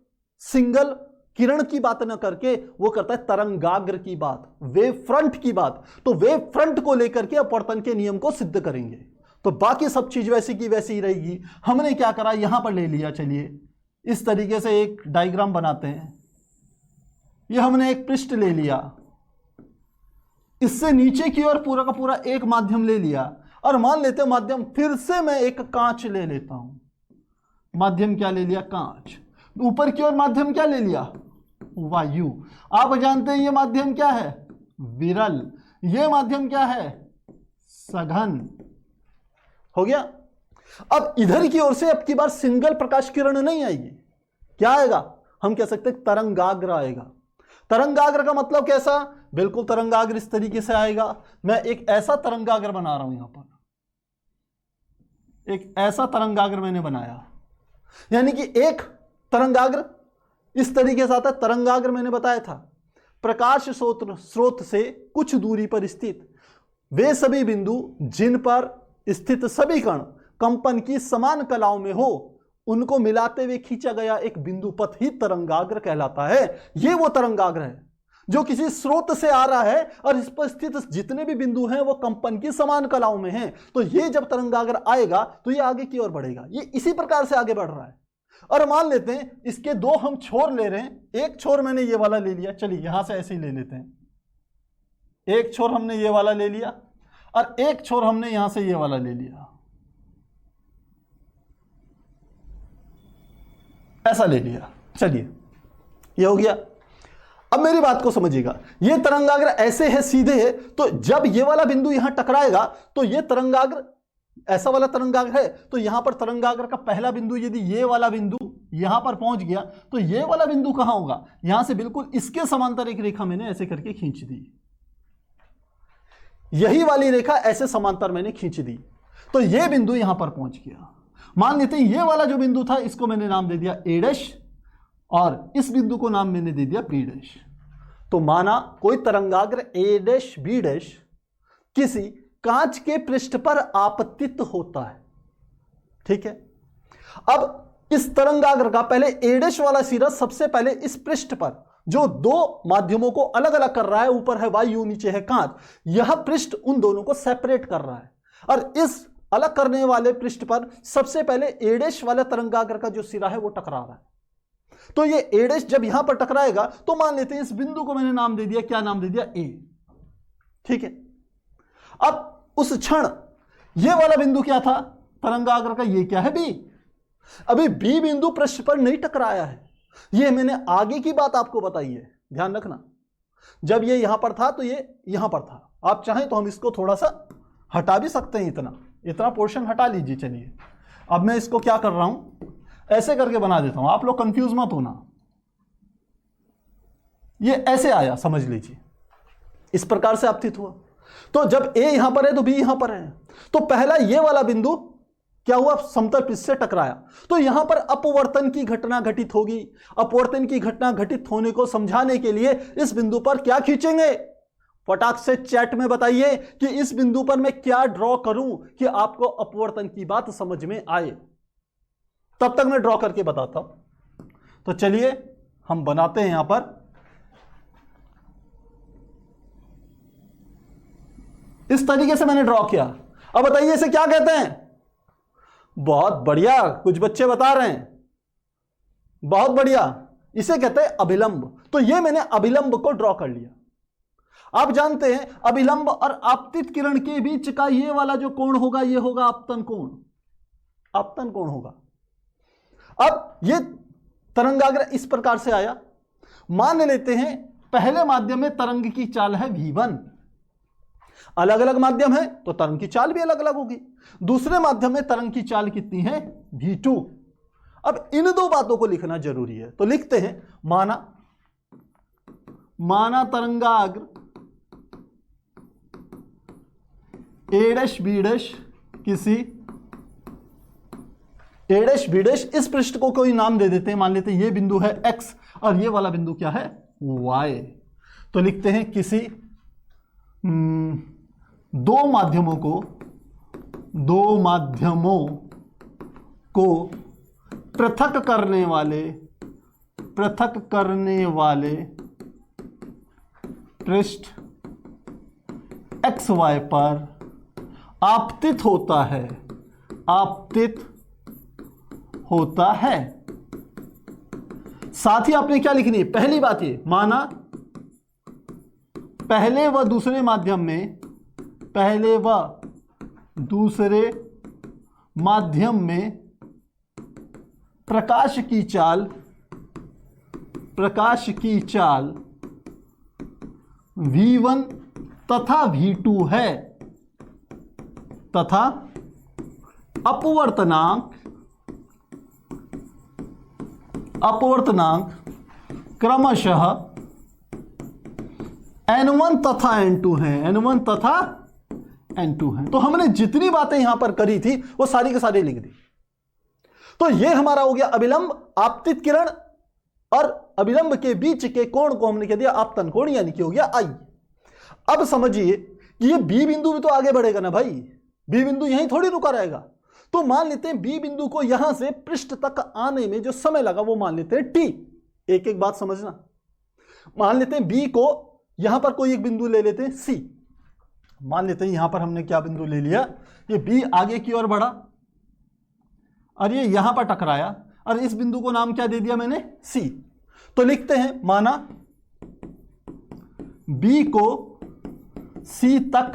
सिंगल किरण की बात न करके वो करता है तरंगाग्र की बात, वेव फ्रंट की बात। तो वेव फ्रंट को लेकर के अपवर्तन के नियम को सिद्ध करेंगे। तो बाकी सब चीज वैसी की वैसी ही रहेगी। हमने क्या करा, यहां पर ले लिया, चलिए इस तरीके से एक डायग्राम बनाते हैं। ये हमने एक पृष्ठ ले लिया, इससे नीचे की ओर पूरा का पूरा एक माध्यम ले लिया, और मान लेते हैं माध्यम, फिर से मैं एक कांच ले लेता हूं। माध्यम क्या ले लिया? कांच। ऊपर की ओर माध्यम क्या ले लिया? वायु। आप जानते हैं ये माध्यम क्या है? विरल। ये माध्यम क्या है? सघन। हो गया। अब इधर की ओर से अब की बार सिंगल प्रकाश किरण नहीं आएगी, क्या आएगा? हम कह सकते हैं तरंगाग्र आएगा। तरंगाग्र का मतलब कैसा? बिल्कुल तरंगाग्र इस तरीके से आएगा। मैं एक ऐसा तरंगाग्र बना रहा हूं, यहां पर एक ऐसा तरंगाग्र मैंने बनाया, यानी कि एक तरंगाग्र इस तरीके से आता है। तरंगाग्र मैंने बताया था प्रकाश स्रोत से कुछ दूरी पर स्थित वे सभी बिंदु जिन पर स्थित सभी कण कंपन की समान कलाओं में हो, उनको मिलाते हुए खींचा गया एक बिंदु पथ ही तरंगाग्र कहलाता है। ये वो तरंगाग्र है जो किसी स्रोत से आ रहा है और इस पर स्थित जितने भी बिंदु हैं वो कंपन की समान कलाओं में हैं। तो ये जब तरंगाग्र आएगा तो ये आगे की ओर बढ़ेगा। ये इसी प्रकार से आगे बढ़ रहा है। और मान लेते हैं इसके दो हम छोर ले रहे हैं। एक छोर मैंने ये वाला ले लिया, चलिए यहां से ऐसे ही ले लेते हैं। एक छोर हमने ये वाला ले लिया और एक छोर हमने यहां से ये वाला ले लिया, ऐसा ले लिया। चलिए ये हो गया। अब मेरी बात को समझिएगा, ये तरंगाग्र ऐसे है, सीधे है, तो जब ये वाला बिंदु यहां टकराएगा तो ये तरंगाग्र ऐसा वाला तरंगाग्र है, तो यहां पर तरंगाग्र का पहला बिंदु यदि ये वाला बिंदु यहां पर पहुंच गया तो ये वाला बिंदु कहां होगा? यहां से बिल्कुल इसके समांतर एक रेखा मैंने ऐसे करके खींच दी, यही वाली रेखा ऐसे समांतर मैंने खींच दी, तो ये बिंदु यहां पर पहुंच गया। मान लेते हैं ये वाला जो बिंदु था इसको मैंने नाम दे दिया A' और इस बिंदु को नाम मैंने दे दिया B'। तो माना कोई तरंगाग्र A' B' किसी कांच के पृष्ठ पर आपतित होता है, ठीक है। अब इस तरंगाग्र का पहले A' वाला सिरा सबसे पहले इस पृष्ठ पर जो दो माध्यमों को अलग अलग कर रहा है, ऊपर है वायु नीचे है कांच, यह पृष्ठ उन दोनों को सेपरेट कर रहा है। और इस अलग करने वाले पृष्ठ पर सबसे पहले A' वाला तरंगाग्र का जो सिरा है वो टकरा रहा है। तो ये A' जब यहां पर टकराएगा तो मान लेते हैं इस बिंदु को मैंने नाम दे दिया, क्या नाम दे दिया? A, ठीक है। अब उस क्षण ये वाला बिंदु क्या था तरंगाग्र का? ये क्या है? B। अभी B बिंदु पृष्ठ पर नहीं टकराया है, ये मैंने आगे की बात आपको बताई है, ध्यान रखना। जब ये यहां पर था तो ये यहां पर था। आप चाहें तो हम इसको थोड़ा सा हटा भी सकते हैं, इतना पोर्शन हटा लीजिए। चलिए अब मैं इसको क्या कर रहा हूं, ऐसे करके बना देता हूं, आप लोग कंफ्यूज मत होना। ये ऐसे आया, समझ लीजिए इस प्रकार से आपतित हुआ। तो जब A यहां पर है तो B यहां पर है, तो पहला ये वाला बिंदु क्या हुआ, समतल पृष्ठ से टकराया। तो यहां पर अपवर्तन की घटना घटित होगी। अपवर्तन की घटना घटित होने को समझाने के लिए इस बिंदु पर क्या खींचेंगे, फटाक से चैट में बताइए कि इस बिंदु पर मैं क्या ड्रॉ करूं कि आपको अपवर्तन की बात समझ में आए। तब तक मैं ड्रॉ करके बताता हूं। तो चलिए हम बनाते हैं यहां पर, इस तरीके से मैंने ड्रॉ किया। अब बताइए इसे क्या कहते हैं। बहुत बढ़िया, कुछ बच्चे बता रहे हैं, बहुत बढ़िया, इसे कहते हैं अभिलंब। तो ये मैंने अभिलंब को ड्रॉ कर लिया। आप जानते हैं अभिलंब और आपतित किरण के बीच का ये वाला जो कोण होगा, ये होगा आपतन कोण, आपतन कोण होगा। अब ये तरंगाग्र इस प्रकार से आया। मान लेते हैं पहले माध्यम में तरंग की चाल है v1, अलग अलग माध्यम है तो तरंग की चाल भी अलग अलग होगी। दूसरे माध्यम में तरंग की चाल कितनी है, v2। अब इन दो बातों को लिखना जरूरी है, तो लिखते हैं माना तरंगाग्र a' b' किसी a' b' इस पृष्ठ को कोई नाम दे देते हैं। मान लेते हैं ये बिंदु है x और ये वाला बिंदु क्या है, y। तो लिखते हैं किसी दो माध्यमों को पृथक करने वाले पृष्ठ एक्स वाई पर आपतित होता है। साथ ही आपने क्या लिखनी है, पहली बात ये माना पहले व दूसरे माध्यम में प्रकाश की चाल v1 तथा v2 है तथा अपवर्तनांक क्रमशः n1 तथा n2 है। तो हमने जितनी बातें यहां पर करी थी वो सारी के सारी लिख दी। तो ये हमारा हो गया अभिलंब, आपतित किरण और अभिलंब के बीच के कोण को हमने कह दिया आपतन कोण, यानी कि हो गया आई। अब समझिए कि ये बी बिंदु भी तो आगे बढ़ेगा ना भाई, बी बिंदु यहीं थोड़ी रुका रहेगा। तो मान लेते हैं बी बिंदु को यहां से पृष्ठ तक आने में जो समय लगा वो मान लेते हैं टी। एक एक बात समझना, मान लेते हैं बी को यहां पर कोई एक बिंदु ले लेते हैं सी। मान लेते हैं यहां पर हमने क्या बिंदु ले लिया, ये बी आगे की ओर बढ़ा और ये यहां पर टकराया और इस बिंदु को नाम क्या दे दिया मैंने, सी। तो लिखते हैं माना बी को सी तक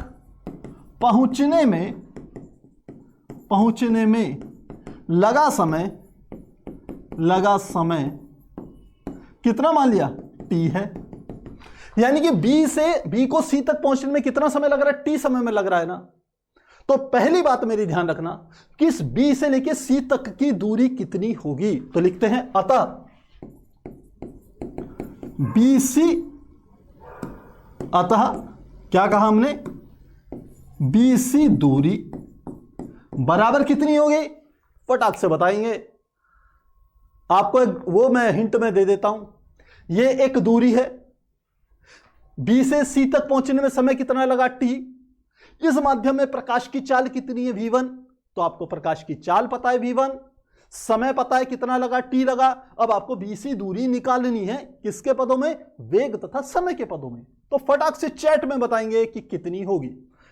पहुंचने में लगा समय कितना मान लिया, टी है। यानी कि बी को सी तक पहुंचने में कितना समय लग रहा है, टी समय में लग रहा है ना। तो पहली बात मेरी ध्यान रखना कि इस बी से लेके सी तक की दूरी कितनी होगी। तो लिखते हैं अतः बीसी, अतः क्या कहा हमने, बीसी दूरी बराबर कितनी होगी, फटाक से बताएंगे आपको। वो मैं हिंट में दे देता हूं, ये एक दूरी है, बी से सी तक पहुंचने में समय कितना लगा, टी। इस माध्यम में प्रकाश की चाल कितनी है, v1। तो आपको प्रकाश की चाल पता है v1, समय पता है कितना लगा, t लगा। अब आपको बीसी दूरी निकालनी है, किसके पदों में, वेग तथा समय के पदों में। तो फटाक से चैट में बताएंगे कि कितनी होगी।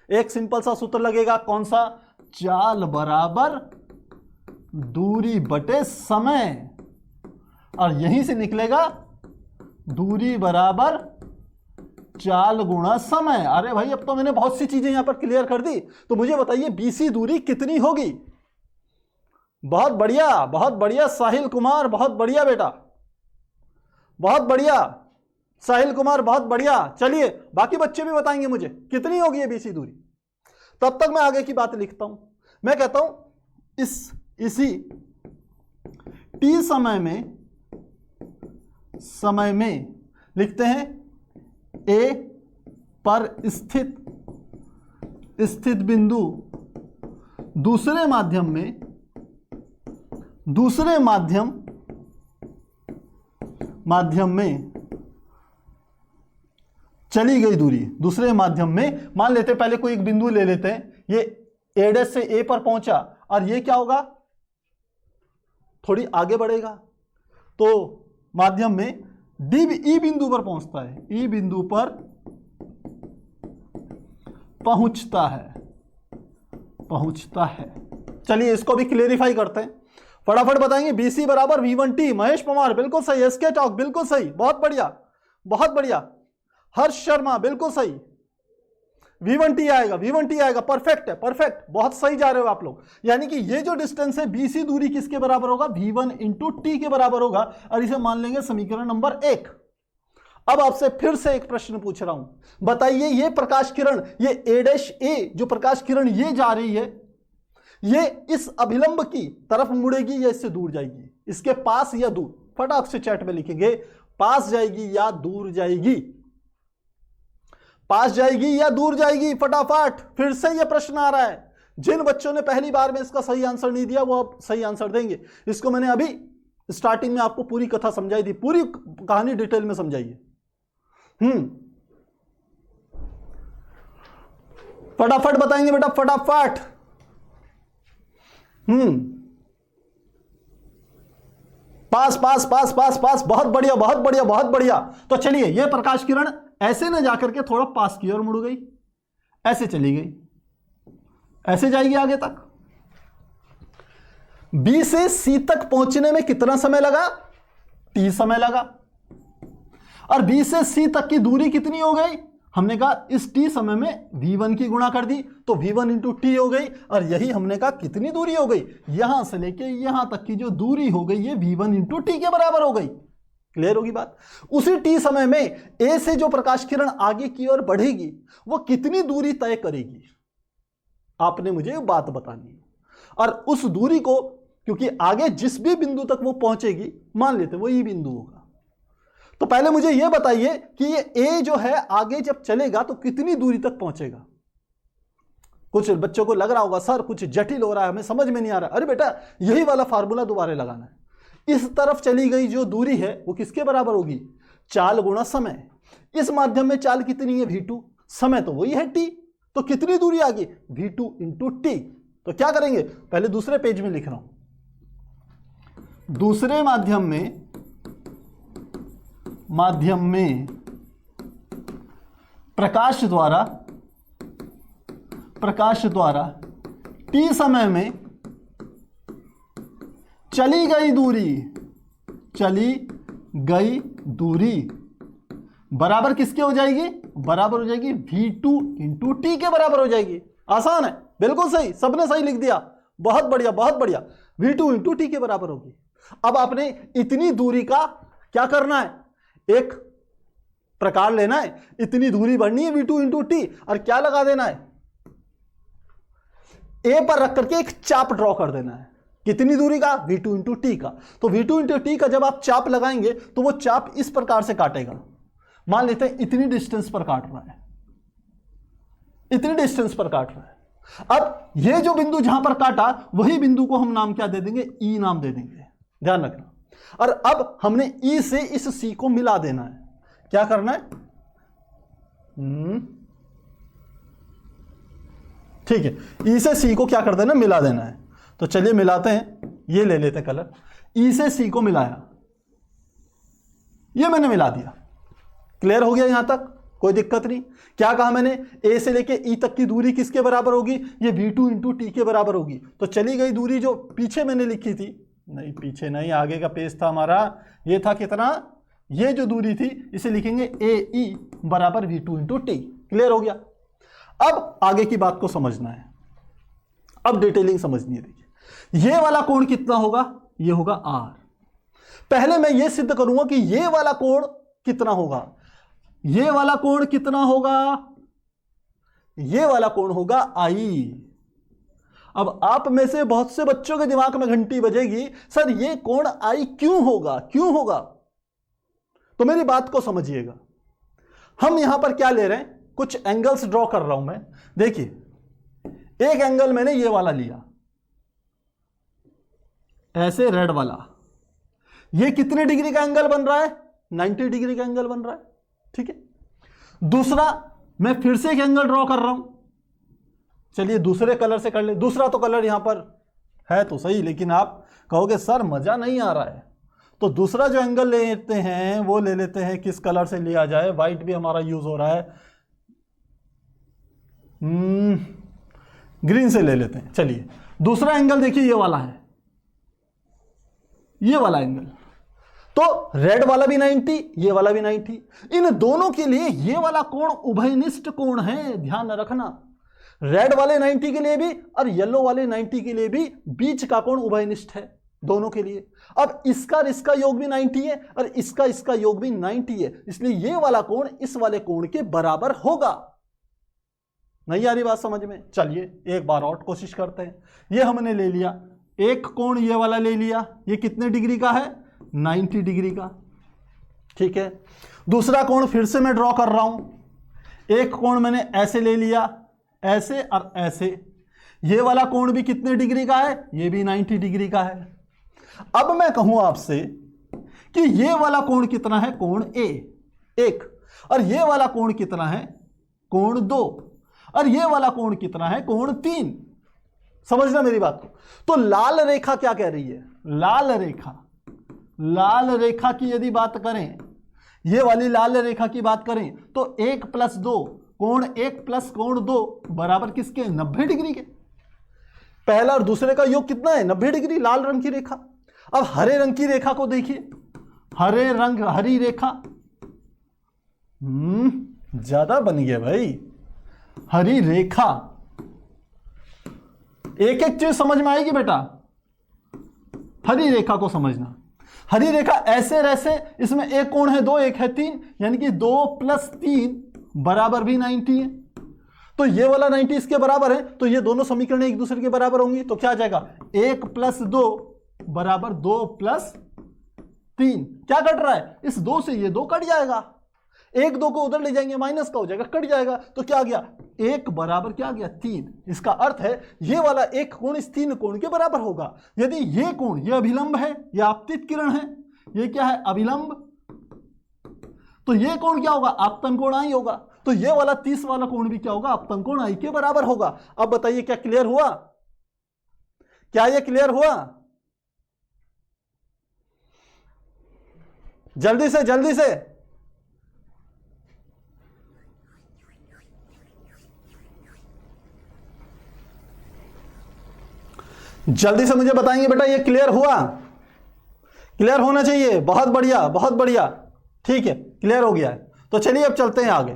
एक सिंपल सा सूत्र लगेगा, कौन सा, चाल बराबर दूरी बटे समय, और यहीं से निकलेगा दूरी बराबर चाल गुणा समय। अरे भाई अब तो मैंने बहुत सी चीजें यहां पर क्लियर कर दी। तो मुझे बताइए बीसी दूरी कितनी होगी। बहुत बढ़िया साहिल कुमार, बहुत बढ़िया बेटा, बहुत बढ़िया साहिल कुमार, बहुत बढ़िया। चलिए बाकी बच्चे भी बताएंगे मुझे कितनी होगी ये बीसी दूरी। तब तक मैं आगे की बात लिखता हूं। मैं कहता हूं इसी टी समय में लिखते हैं ए पर स्थित बिंदु दूसरे माध्यम में दूसरे माध्यम में चली गई दूरी, दूसरे माध्यम में मान लेते हैं, पहले कोई एक बिंदु ले लेते हैं, ये A' से A पर पहुंचा और ये क्या होगा, थोड़ी आगे बढ़ेगा तो माध्यम में ई बिंदु पर पहुंचता है, ई बिंदु पर पहुंचता है। चलिए इसको भी क्लेरिफाई करते हैं, फटाफट बताएंगे। BC बराबर V1T, महेश पवार बिल्कुल सही, SK टॉक बिल्कुल सही, बहुत बढ़िया बहुत बढ़िया, हर्ष शर्मा बिल्कुल सही, V1T आएगा, परफेक्ट है, परफेक्ट, बहुत सही जा रहे हो आप लोग। यानी कि ये जो डिस्टेंस है BC दूरी किसके बराबर होगा, V1 इंटू टी के बराबर होगा, और इसे मान लेंगे समीकरण नंबर 1। अब आपसे फिर से एक प्रश्न पूछ रहा हूं, बताइए ये प्रकाश किरण, ये A' जो प्रकाश किरण ये जा रही है, ये इस अभिलंब की तरफ मुड़ेगी या इससे दूर जाएगी, इसके पास या दूर, फटाक से चैट में लिखेंगे, पास जाएगी या दूर जाएगी, पास जाएगी या दूर जाएगी, फटाफट। फिर से यह प्रश्न आ रहा है, जिन बच्चों ने पहली बार में इसका सही आंसर नहीं दिया वो अब सही आंसर देंगे। इसको मैंने अभी स्टार्टिंग में आपको पूरी कथा समझाई थी, पूरी कहानी डिटेल में समझाई है। फटाफट बताएंगे बेटा, फटाफट। पास पास पास पास पास, बहुत बढ़िया बहुत बढ़िया बहुत बढ़िया। तो चलिए, यह प्रकाश किरण ऐसे न जाकर के थोड़ा पास की ओर मुड़ गई, ऐसे चली गई, ऐसे जाएगी आगे तक। B से C तक पहुंचने में कितना समय लगा, T समय लगा, और B से C तक की दूरी कितनी हो गई, हमने कहा इस T समय में V1 की गुणा कर दी तो V1 इंटू टी हो गई, और यही हमने कहा कितनी दूरी हो गई, यहां से लेके यहां तक की जो दूरी हो गई ये V1 इंटू टी के बराबर हो गई। क्लियर होगी बात। उसी T समय में A से जो प्रकाश किरण आगे की ओर बढ़ेगी वो कितनी दूरी तय करेगी, आपने मुझे बात बतानी है। और उस दूरी को, क्योंकि आगे जिस भी बिंदु तक वो पहुंचेगी मान लेते वो ई बिंदु होगा, तो पहले मुझे यह बताइए कि ये A जो है आगे जब चलेगा तो कितनी दूरी तक पहुंचेगा। कुछ बच्चों को लग रहा होगा सर कुछ जटिल हो रहा है, हमें समझ में नहीं आ रहा। अरे बेटा, यही वाला फार्मूला दोबारा लगाना है। इस तरफ चली गई जो दूरी है वो किसके बराबर होगी, चाल गुणा समय। इस माध्यम में चाल कितनी है, V2, समय तो वही है T, तो कितनी दूरी आ गई, V2 इंटू टी। तो क्या करेंगे, पहले दूसरे पेज में लिख रहा हूं, दूसरे माध्यम में प्रकाश द्वारा T समय में चली गई दूरी बराबर किसके हो जाएगी, बराबर हो जाएगी V2 इंटू टी के बराबर हो जाएगी। आसान है, बिल्कुल सही, सबने सही लिख दिया, बहुत बढ़िया बहुत बढ़िया। V2 इंटू टी के बराबर होगी। अब आपने इतनी दूरी का क्या करना है, एक प्रकार लेना है, इतनी दूरी बढ़नी है V2 इंटू टी, और क्या लगा देना है, A पर रख करके एक चाप ड्रॉ कर देना है। कितनी दूरी का, V2 इंटू टी का। तो V2 इंटू टी का जब आप चाप लगाएंगे तो वो चाप इस प्रकार से काटेगा। मान लेते हैं इतनी डिस्टेंस पर काट रहा है, इतनी डिस्टेंस पर काट रहा है। अब ये जो बिंदु जहां पर काटा वही बिंदु को हम नाम क्या दे देंगे, E नाम दे देंगे, ध्यान रखना। और अब हमने E से इस C को मिला देना है। क्या करना है, ठीक है, E से C को क्या कर देना, मिला देना है। तो चलिए मिलाते हैं, ये ले लेते हैं कलर। E से C को मिलाया, ये मैंने मिला दिया। क्लियर हो गया, यहां तक कोई दिक्कत नहीं। क्या कहा मैंने, A से लेके E तक की दूरी किसके बराबर होगी, ये V2 इंटू टी के बराबर होगी। तो चली गई दूरी जो पीछे मैंने लिखी थी, नहीं पीछे नहीं, आगे का पेज था हमारा, ये था कितना, ये जो दूरी थी इसे लिखेंगे AE बराबर V2 इंटू टी। क्लियर हो गया। अब आगे की बात को समझना है, अब डिटेलिंग समझनी है। देखिए ये वाला कोण कितना होगा, ये होगा R। पहले मैं ये सिद्ध करूंगा कि ये वाला कोण कितना होगा, ये वाला कोण कितना होगा, ये वाला कोण होगा I। अब आप में से बहुत से बच्चों के दिमाग में घंटी बजेगी, सर ये कोण I क्यों होगा, क्यों होगा। तो मेरी बात को समझिएगा, हम यहां पर क्या ले रहे हैं, कुछ एंगल्स ड्रॉ कर रहा हूं मैं। देखिए एक एंगल मैंने ये वाला लिया, ऐसे रेड वाला, ये कितने डिग्री का एंगल बन रहा है? 90 डिग्री का एंगल बन रहा है। ठीक है, दूसरा मैं फिर से एक एंगल ड्रॉ कर रहा हूं। चलिए दूसरे कलर से कर ले। दूसरा तो कलर यहां पर है तो सही, लेकिन आप कहोगे सर मजा नहीं आ रहा है, तो दूसरा जो एंगल लेते हैं वो ले लेते हैं। किस कलर से लिया जाए? व्हाइट भी हमारा यूज हो रहा है, ग्रीन से ले लेते हैं। चलिए दूसरा एंगल देखिए, ये वाला है, ये वाला एंगल। तो रेड वाला भी 90, ये वाला भी 90। इन दोनों के लिए ये वाला कोण उभयनिष्ठ कोण है, ध्यान रखना। रेड वाले 90 के लिए भी और येलो वाले 90 के लिए भी बीच का कोण उभयनिष्ठ है दोनों के लिए। अब इसका और इसका योग भी 90 है और इसका योग भी 90 है, इसलिए ये वाला कोण इस वाले कोण के बराबर होगा। नहीं आ रही बात समझ में? चलिए एक बार और कोशिश करते हैं। ये हमने ले लिया, एक कोण ये वाला ले लिया, ये कितने डिग्री का है? 90 डिग्री का। ठीक है, दूसरा कोण फिर से मैं ड्रॉ कर रहा हूं। एक कोण मैंने ऐसे ले लिया, ऐसे और ऐसे। ये वाला कोण भी कितने डिग्री का है? ये भी 90 डिग्री का है। अब मैं कहूं आपसे कि ये वाला कोण कितना है? कोण ए, एक। और ये वाला कोण कितना है? कोण 2। और ये वाला कोण कितना है? कोण 3। समझना मेरी बात को। तो लाल रेखा क्या कह रही है? लाल रेखा की यदि बात करें, ये वाली लाल रेखा की बात करें, तो 1 + 2, कोण 1 + कोण 2 बराबर किसके? 90 डिग्री के। पहला और दूसरे का योग कितना है? 90 डिग्री, लाल रंग की रेखा। अब हरे रंग की रेखा को देखिए, हरी रेखा ज्यादा बन गया भाई। हरी रेखा, एक एक चीज समझ में आएगी बेटा। हरी रेखा को समझना। हरी रेखा ऐसे रैसे, इसमें एक कोण है 2, एक है 3, यानी कि 2 + 3 बराबर भी 90 है। तो ये वाला 90 इसके बराबर है, तो ये दोनों समीकरण एक दूसरे के बराबर होंगी। तो क्या आ जाएगा? 1 + 2 बराबर 2 + 3। क्या कट रहा है? इस 2 से ये 2 कट जाएगा। 1 2 को उधर ले जाएंगे, माइनस का हो जाएगा, कट जाएगा। तो क्या आ गया? 1 बराबर क्या आ गया? 3। इसका अर्थ है ये वाला एक कोण इस 3 कोण के बराबर होगा। यदि ये कोण, ये अभिलंब है, ये आपतित किरण है, ये क्या है? अभिलंब। तो ये कोण क्या होगा? आपतन कोण आई होगा। तो ये वाला 30 वाला कोण भी क्या होगा? आपतन कोण आई के बराबर होगा। अब बताइए क्या क्लियर हुआ? क्या ये क्लियर हुआ? जल्दी से जल्दी से। जल्दी से मुझे बताएंगे बेटा, ये क्लियर हुआ? क्लियर होना चाहिए। बहुत बढ़िया, बहुत बढ़िया। ठीक है, क्लियर हो गया है। तो चलिए अब चलते हैं आगे।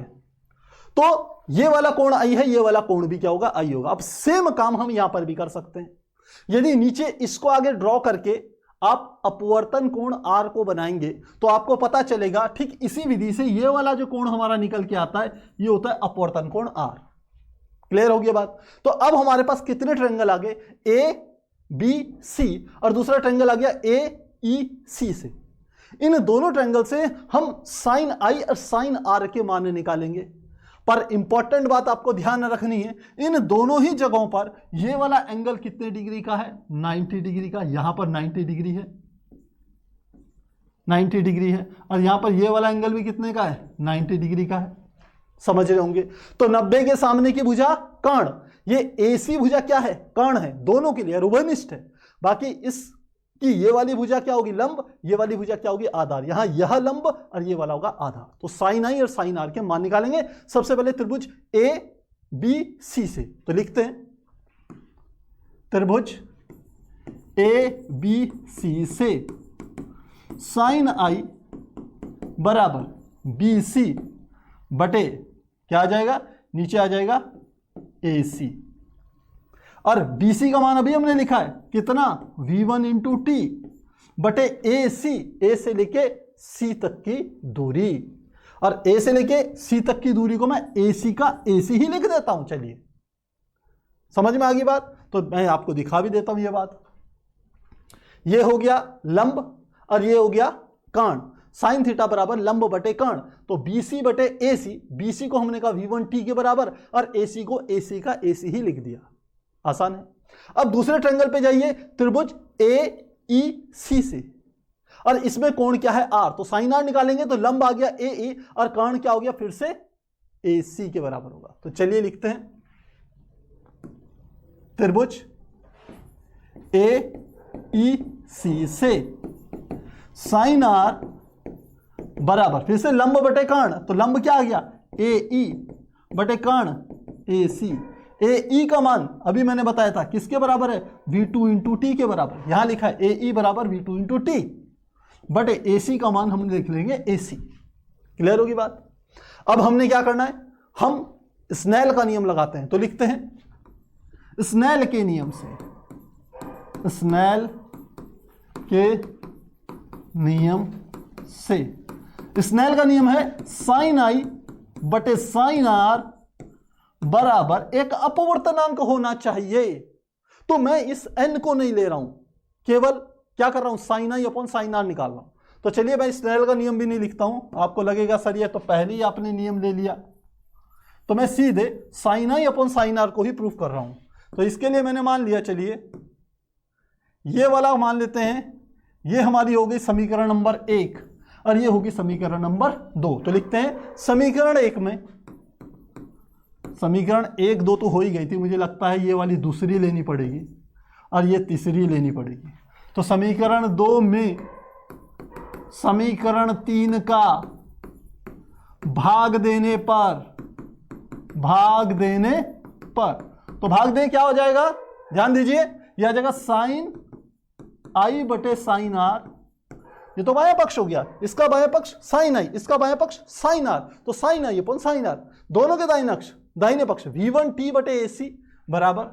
तो ये वाला कोण आई है, ये वाला कोण भी क्या होगा? आई होगा। अब सेम काम हम यहां पर भी कर सकते हैं। यदि नीचे इसको आगे ड्रॉ करके आप अपवर्तन कोण R को बनाएंगे तो आपको पता चलेगा ठीक इसी विधि से ये वाला जो कोण हमारा निकल के आता है, ये होता है अपवर्तन कोण R। क्लियर हो गया बात? तो अब हमारे पास कितने ट्रायंगल आ गए? ABC और दूसरा ट्रायंगल आ गया AEC से। इन दोनों ट्रायंगल से हम sin I और sin R के मान निकालेंगे। पर इंपॉर्टेंट बात आपको ध्यान रखनी है, इन दोनों ही जगहों पर ये वाला एंगल कितने डिग्री का है? 90 डिग्री का। यहां पर 90 डिग्री है, 90 डिग्री है। और यहां पर ये वाला एंगल भी कितने का है? 90 डिग्री का है। समझ रहे होंगे? तो 90 के सामने की भुजा कर्ण, ये AC भुजा क्या है? कर्ण है, दोनों के लिए उभयनिष्ठ है। बाकी इसकी ये वाली भुजा क्या होगी? लंब। ये वाली भुजा क्या होगी? आधार। यहां यह लंब और ये वाला होगा आधार। तो sin I और sin R के मान निकालेंगे। सबसे पहले त्रिभुज ABC से, तो लिखते हैं त्रिभुज ABC से sin I बराबर BC बटे क्या आ जाएगा? नीचे आ जाएगा AC। और BC का मान अभी हमने लिखा है कितना? V1 × T बटे AC, A से लेके C तक की दूरी। और A से लेके C तक की दूरी को मैं AC का AC ही लिख देता हूं। चलिए समझ में आ गई बात? तो मैं आपको दिखा भी देता हूं ये बात। ये हो गया लंब और ये हो गया कर्ण। साइन थीटा बराबर लंब बटे कर्ण। तो BC बटे AC, BC को हमने कहा V1T के बराबर और AC को AC का AC ही लिख दिया। आसान है। अब दूसरे ट्रायंगल पे जाइए, त्रिभुज ई सी से, और इसमें कोण क्या है आर, तो साइन आर निकालेंगे तो लंब आ गया ए ई और कर्ण क्या हो गया फिर से ए सी के बराबर होगा। तो चलिए लिखते हैं त्रिभुज ए ई सी से साइन आर बराबर फिर से लंब बटे कर्ण, तो लंब क्या आ गया ए ई बटे कर्ण ए सी। ए ई का मान अभी मैंने बताया था किसके बराबर है V2 इंटू टी के बराबर, यहां लिखा है ए ई बराबर V2 इंटू टी बटे ए सी का मान हम लिख लेंगे ए सी। क्लियर होगी बात। अब हमने क्या करना है, हम स्नेल का नियम लगाते हैं, तो लिखते हैं स्नेल के नियम से, स्नेल के नियम से, स्नेल का नियम है साइन आई बटे साइन आर बराबर एक अपवर्तनांक होना चाहिए। तो मैं इस n को नहीं ले रहा हूं, केवल क्या कर रहा हूं sine I upon sine R निकाल रहा हूं। तो चलिए मैं स्नेल का नियम भी नहीं लिखता हूं, आपको लगेगा सर ये तो पहले ही आपने नियम ले लिया, तो मैं सीधे sine I upon sine R को ही प्रूफ कर रहा हूं। तो इसके लिए मैंने मान लिया, चलिए ये वाला मान लेते हैं, ये हमारी हो गई समीकरण नंबर 1 और ये होगी समीकरण नंबर 2। तो लिखते हैं समीकरण 1 में, समीकरण 1 2 तो हो ही गई थी, मुझे लगता है ये वाली दूसरी लेनी पड़ेगी और ये तीसरी लेनी पड़ेगी। तो समीकरण 2 में समीकरण 3 का भाग देने पर, तो भाग दे क्या हो जाएगा, ध्यान दीजिए, यह आ जाएगा साइन आई बटे साइन आर, ये तो बायां पक्ष हो गया, इसका बायां पक्ष साइन आई, इसका बायां पक्ष साइन आर, तो sine I upon sine R, दोनों के दाहिने पक्ष V1 टी बटे ए सी बराबर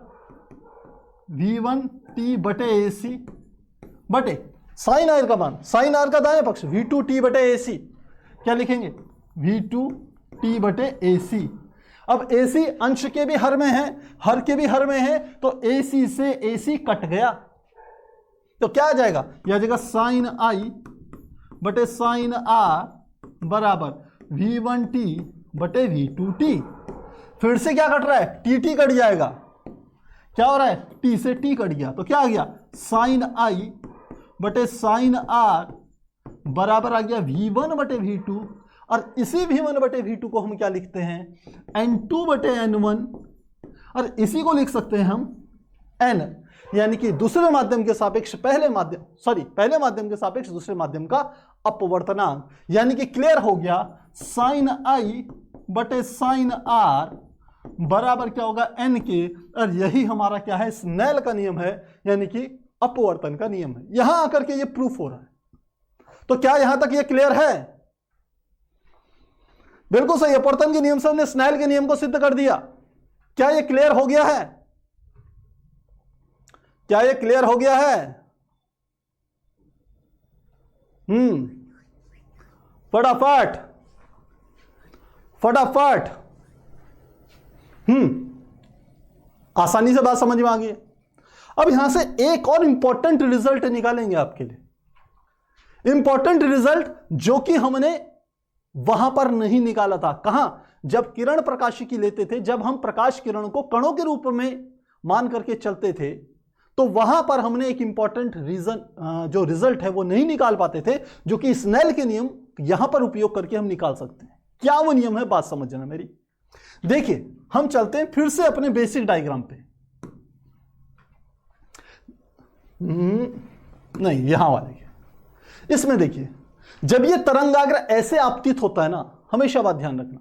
V1 टी बटे ए सी बटे साइन आर का मान, साइन आर का दायां पक्ष V2 टी बटे ए सी, क्या लिखेंगे V2 टी बटे ए सी। अब ए सी अंश के भी हर में है, हर के भी हर में है, तो ए सी से ए सी कट गया, तो क्या आ जाएगा, यह आ जाएगा साइन आई बटे साइन आर बराबर V1 टी बटे V2 टी। फिर से क्या कट रहा है, टी टी कट जाएगा, क्या हो रहा है टी से टी कट गया, तो क्या आ गया साइन आई बटे साइन आर बराबर आ गया V1 बटे V2, और इसी V1 बटे V2 को हम क्या लिखते हैं N2 बटे N1, और इसी को लिख सकते हैं हम N, यानी कि दूसरे माध्यम के सापेक्ष पहले माध्यम के सापेक्ष दूसरे माध्यम का अपवर्तनांक, यानी कि क्लियर हो गया साइन आई बटे साइन आर बराबर क्या होगा n के, और यही हमारा क्या है स्नेल का नियम है, यानी कि अपवर्तन का नियम है। यहां आकर के ये प्रूफ हो रहा है, तो क्या यहां तक ये क्लियर है, बिल्कुल सही, अपवर्तन के नियम से हमने स्नेल के नियम को सिद्ध कर दिया। क्या ये क्लियर हो गया है, क्या ये क्लियर हो गया है, फटाफट फटाफट, आसानी से बात समझ में आ गई। अब यहां से एक और इंपॉर्टेंट रिजल्ट निकालेंगे आपके लिए, इंपॉर्टेंट रिजल्ट जो कि हमने वहां पर नहीं निकाला था। कहां, जब किरण प्रकाशिकी लेते थे, जब हम प्रकाश किरण को कणों के रूप में मान करके चलते थे, तो वहां पर हमने एक इंपॉर्टेंट जो रिजल्ट है वो नहीं निकाल पाते थे, जो कि स्नेल के नियम यहां पर उपयोग करके हम निकाल सकते हैं। क्या वो नियम है, बात समझना मेरी। देखिए हम चलते हैं फिर से अपने बेसिक डायग्राम पे, नहीं यहां वाले, इसमें देखिए जब ये तरंगाग्र ऐसे आपतित होता है ना, हमेशा बात ध्यान रखना,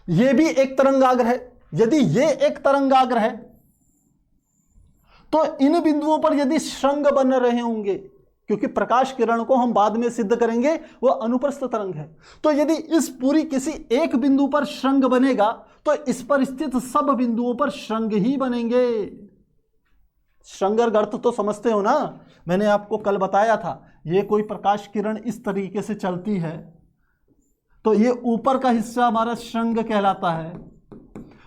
ये भी एक तरंगाग्र है, यदि ये एक तरंगाग्र है तो इन बिंदुओं पर यदि श्रृंग बन रहे होंगे, क्योंकि प्रकाश किरण को हम बाद में सिद्ध करेंगे वो अनुप्रस्थ तरंग है, तो यदि इस पूरी किसी एक बिंदु पर श्रृंग बनेगा तो इस पर स्थित सब बिंदुओं पर श्रृंग ही बनेंगे। श्रृंगर गर्त तो समझते हो ना, मैंने आपको कल बताया था, ये कोई प्रकाश किरण इस तरीके से चलती है तो ये ऊपर का हिस्सा हमारा श्रृंग कहलाता है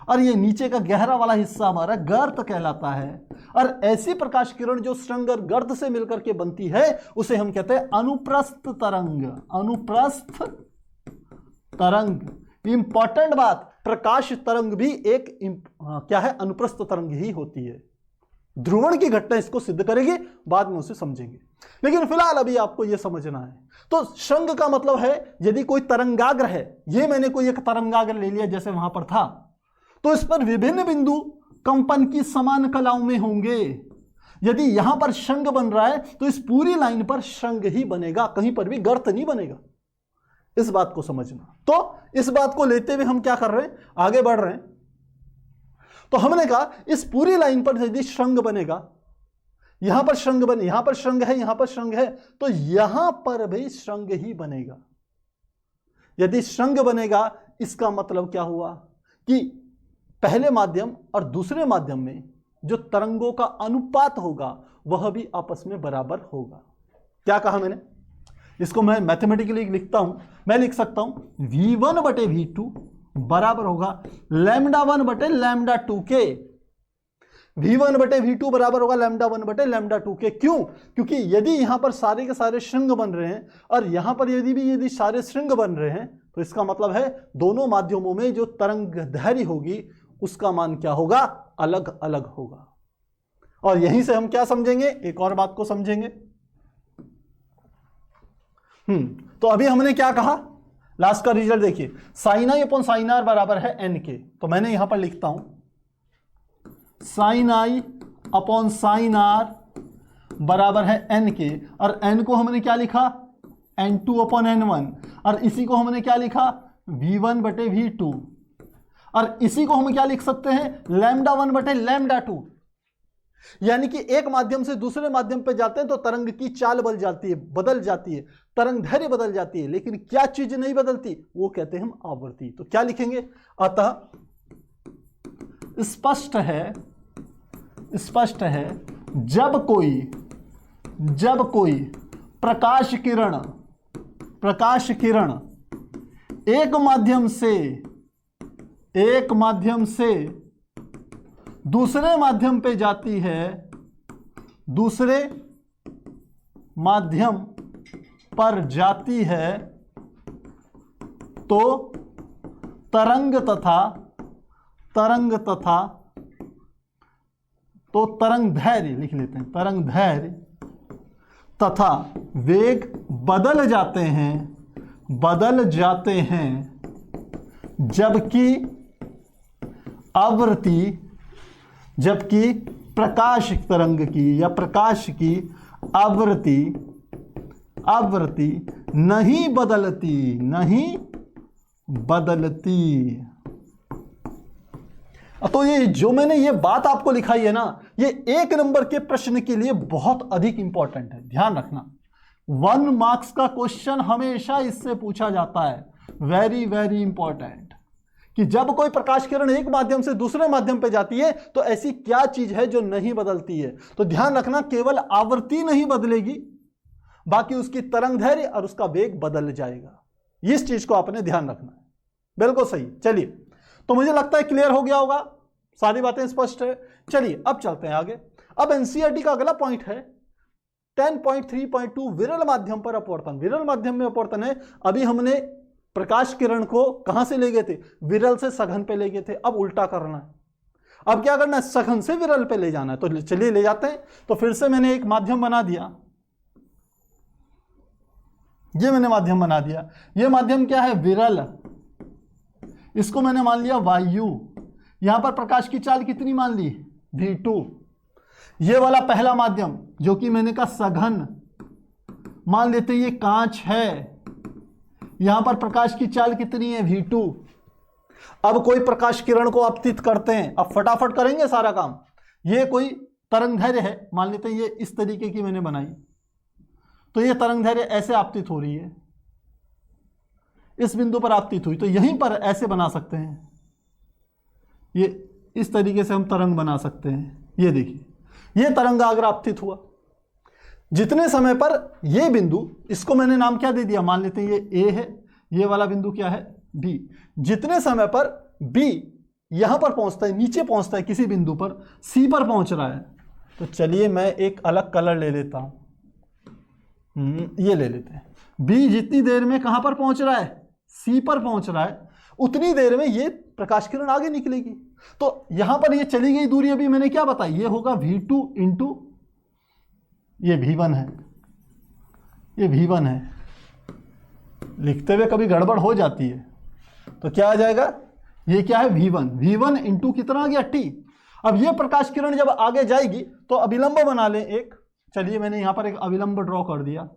और ये नीचे का गहरा वाला हिस्सा हमारा गर्त कहलाता है। और ऐसी प्रकाश किरण जो श्रृंग और गर्त से मिलकर के बनती है उसे हम कहते हैं अनुप्रस्थ तरंग। अनुप्रस्थ तरंग, इंपॉर्टेंट बात, प्रकाश तरंग भी एक क्या है, अनुप्रस्थ तरंग ही होती है। ध्रुवण की घटना इसको सिद्ध करेगी, बाद में उसे समझेंगे। लेकिन फिलहाल अभी आपको यह समझना है। तो श्रृंग का मतलब है यदि कोई तरंगाग्र है, ये मैंने कोई एक तरंगाग्र ले लिया जैसे वहां पर था, तो इस पर विभिन्न बिंदु कंपन की समान कलाओं में होंगे। यदि यहां पर श्रृंग बन रहा है तो इस पूरी लाइन पर श्रृंग ही बनेगा, कहीं पर भी गर्त नहीं बनेगा। इस बात को समझना। तो इस बात को लेते हुए हम क्या कर रहे हैं, आगे बढ़ रहे हैं। तो हमने कहा इस पूरी लाइन पर यदि श्रृंग बनेगा, यहां पर श्रृंग बने, यहां पर श्रृंग है, यहां पर श्रृंग है, तो यहां पर भी श्रृंग ही बनेगा। यदि श्रृंग बनेगा इसका मतलब क्या हुआ कि पहले माध्यम और दूसरे माध्यम में जो तरंगों का अनुपात होगा वह भी आपस में बराबर होगा। क्या कहा मैंने, इसको मैं मैथमेटिकली लिखता हूं, मैं लिख सकता हूं v1 बटे v2 बराबर होगा λ1 बटे λ2 के। v1 बटे v2 बराबर होगा λ1 बटे λ2 के। क्यों? क्योंकि यदि यहां पर सारे के सारे श्रृंग बन रहे हैं और यहां पर यदि सारे श्रृंग बन रहे हैं, तो इसका मतलब है दोनों माध्यमों में जो तरंग दैर्घ्य होगी उसका मान क्या होगा, अलग अलग होगा। और यहीं से हम क्या समझेंगे, एक और बात को समझेंगे। तो अभी हमने क्या कहा, लास्ट का रिजल्ट देखिए, sine I upon sine R बराबर है एन के। तो मैंने यहां पर लिखता हूं sine I upon sine R बराबर है एन के, और एन को हमने क्या लिखा, n2 अपॉन n1, और इसी को हमने क्या लिखा, v1 बटे v2, और इसी को हम क्या लिख सकते हैं, λ1 बटे λ2। यानी कि एक माध्यम से दूसरे माध्यम पे जाते हैं तो तरंग की चाल बदल जाती है, तरंग दैर्घ्य बदल जाती है, लेकिन क्या चीज नहीं बदलती, वो कहते हैं हम आवृत्ति। तो क्या लिखेंगे, अतः स्पष्ट है जब कोई प्रकाश किरण एक माध्यम से दूसरे माध्यम पे जाती है, दूसरे माध्यम पर जाती है, तो तरंग दैर्घ्य लिख लेते हैं, तरंग दैर्घ्य तथा वेग बदल जाते हैं, जबकि प्रकाश तरंग की या प्रकाश की आवृत्ति नहीं बदलती। तो ये जो मैंने ये बात आपको लिखाई है ना, ये 1 नंबर के प्रश्न के लिए बहुत अधिक इंपॉर्टेंट है, ध्यान रखना। 1 मार्क्स का क्वेश्चन हमेशा इससे पूछा जाता है, वेरी वेरी इंपॉर्टेंट, कि जब कोई प्रकाश किरण एक माध्यम से दूसरे माध्यम पे जाती है तो ऐसी क्या चीज है जो नहीं बदलती है। तो ध्यान रखना, केवल आवृत्ति नहीं बदलेगी, बाकी उसकी तरंग दैर्घ्य और उसका वेग बदल जाएगा। इस चीज को आपने ध्यान रखना है। बिल्कुल सही। चलिए, तो मुझे लगता है क्लियर हो गया होगा, सारी बातें स्पष्ट है। चलिए अब चलते हैं आगे। अब एनसीईआरटी का अगला पॉइंट है 10.3.2 विरल माध्यम पर अपवर्तन। विरल माध्यम में अपवर्तन है। अभी हमने प्रकाश किरण को कहां से ले गए थे, विरल से सघन पे ले गए थे। अब उल्टा करना है, अब क्या करना है, सघन से विरल पे ले जाना है। तो चलिए ले जाते हैं। तो फिर से मैंने एक माध्यम बना दिया, ये मैंने माध्यम बना दिया। ये माध्यम क्या है, विरल। इसको मैंने मान लिया वायु। यहां पर प्रकाश की चाल कितनी मान ली, v2। ये वाला पहला माध्यम जो कि मैंने कहा सघन, मान लेते ये कांच है, यहां पर प्रकाश की चाल कितनी है, v2। अब कोई प्रकाश किरण को आपतित करते हैं, अब फटाफट करेंगे सारा काम। ये कोई तरंग दैर्घ्य है, मान लेते हैं ये इस तरीके की मैंने बनाई, तो ये तरंग दैर्घ्य ऐसे आपतित हो रही है, इस बिंदु पर आपतित हुई, तो यहीं पर ऐसे बना सकते हैं, ये इस तरीके से हम तरंग बना सकते हैं। ये देखिए, ये तरंगाग्र आपतित हुआ। जितने समय पर ये बिंदु, इसको मैंने नाम क्या दे दिया, मान लेते हैं ये A है, ये वाला बिंदु क्या है, B। जितने समय पर B यहां पर पहुंचता है, नीचे पहुंचता है किसी बिंदु पर, C पर पहुंच रहा है, तो चलिए मैं एक अलग कलर ले लेता हूं, ये ले लेते हैं। B जितनी देर में कहां पर पहुंच रहा है, C पर पहुंच रहा है, उतनी देर में ये प्रकाश किरण आगे निकलेगी। तो यहां पर ये चली गई दूरी अभी मैंने क्या बताई, ये होगा v2 इंटू ये v1 है, ये v1 है। लिखते हुए कभी गड़बड़ हो जाती है, तो क्या आ जाएगा, ये क्या है v1 इंटू कितना आ गया t। अब ये प्रकाश किरण जब आगे जाएगी तो अभिलंब बना लें एक, चलिए मैंने यहां पर एक अभिलंब ड्रॉ कर दिया,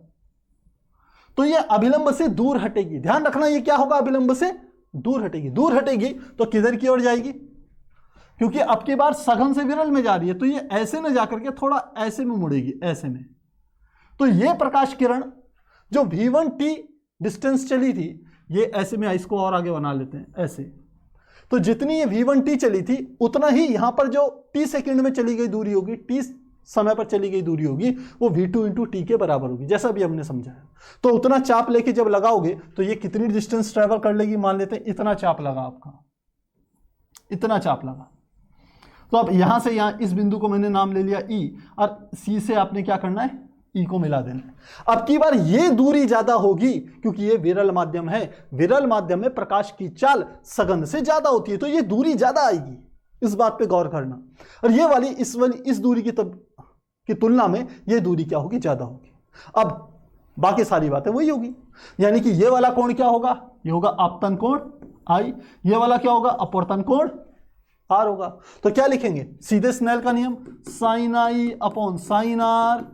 तो ये अभिलंब से दूर हटेगी। ध्यान रखना ये क्या होगा, अभिलंब से दूर हटेगी। दूर हटेगी तो किधर की ओर जाएगी, क्योंकि अब की बार सघन से विरल में जा रही है, तो ये ऐसे में जाकर के थोड़ा ऐसे में मुड़ेगी, ऐसे में। तो ये प्रकाश किरण जो v1t डिस्टेंस चली थी, ये ऐसे में, इसको और आगे बना लेते हैं ऐसे। तो जितनी ये v1t चली थी उतना ही यहां पर जो t सेकंड में चली गई दूरी होगी, t समय पर चली गई दूरी होगी, वो v2 इंटू टी के बराबर होगी, जैसा भी हमने समझाया। तो उतना चाप लेके जब लगाओगे तो ये कितनी डिस्टेंस ट्रेवल कर लेगी, मान लेते हैं इतना चाप लगा आपका, इतना चाप लगा। तो अब यहां से यहां इस बिंदु को मैंने नाम ले लिया E, और C से आपने क्या करना है, E को मिला देना है। अब की बार ये दूरी ज्यादा होगी क्योंकि ये विरल माध्यम है, विरल माध्यम में प्रकाश की चाल सघन से ज्यादा होती है, तो ये दूरी ज्यादा आएगी, इस बात पे गौर करना। और ये वाली इस दूरी की तुलना में ये दूरी क्या होगी, ज्यादा होगी। अब बाकी सारी बातें वही होगी, यानी कि ये वाला कोण क्या होगा, ये होगा आपतन कोण I, ये वाला क्या होगा, अपवर्तन कोण R होगा। तो क्या लिखेंगे, सीधे स्नेल का नियम, sine I upon sine R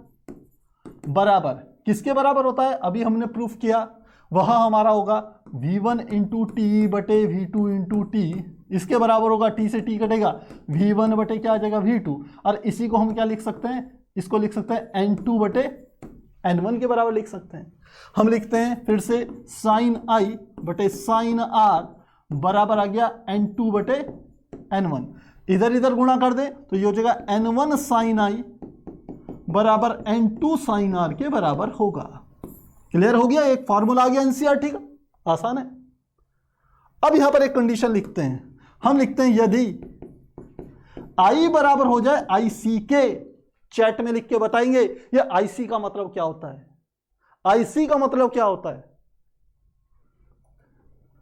बराबर किसके बराबर होता है, अभी हमने प्रूफ किया, वह हमारा होगा v1 इंटू टी बटे v2 इंटू टी, इसके बराबर होगा, t से t कटेगा, v1 बटे क्या आ जाएगा v2, और इसी को हम क्या लिख सकते हैं, इसको लिख सकते हैं n2 बटे n1 के बराबर लिख सकते हैं। हम लिखते हैं फिर से साइन I बटे साइन R बराबर आ गया n2 बटे n1, इधर इधर गुणा कर दे तो ये हो जाएगा n1 साइन I बराबर n2 साइन R के बराबर होगा। क्लियर हो गया, एक फॉर्मूला आ गया एनसीईआरटी का, आसान है। अब यहां पर एक कंडीशन लिखते हैं, हम लिखते हैं यदि I बराबर हो जाए IC के, चैट में लिख के बताएंगे ये IC का मतलब क्या होता है, IC का मतलब क्या होता है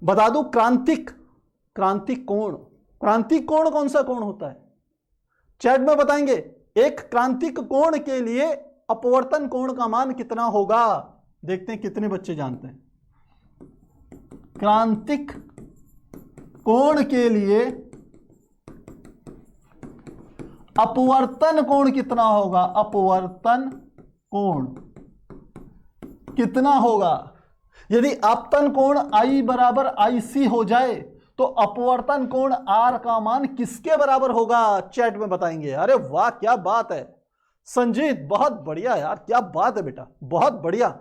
बता दो, क्रांतिक कोण, क्रांतिक कोण कौन सा कोण होता है, चैट में बताएंगे। एक क्रांतिक कोण के लिए अपवर्तन कोण का मान कितना होगा, देखते हैं कितने बच्चे जानते हैं। क्रांतिक कोण के लिए अपवर्तन कोण कितना होगा, अपवर्तन कोण कितना होगा। यदि आपतन कोण I बराबर IC हो जाए तो अपवर्तन कोण R का मान किसके बराबर होगा, चैट में बताएंगे। अरे वाह क्या बात है संजीत, बहुत बढ़िया यार, क्या बात है बेटा, बहुत बढ़िया।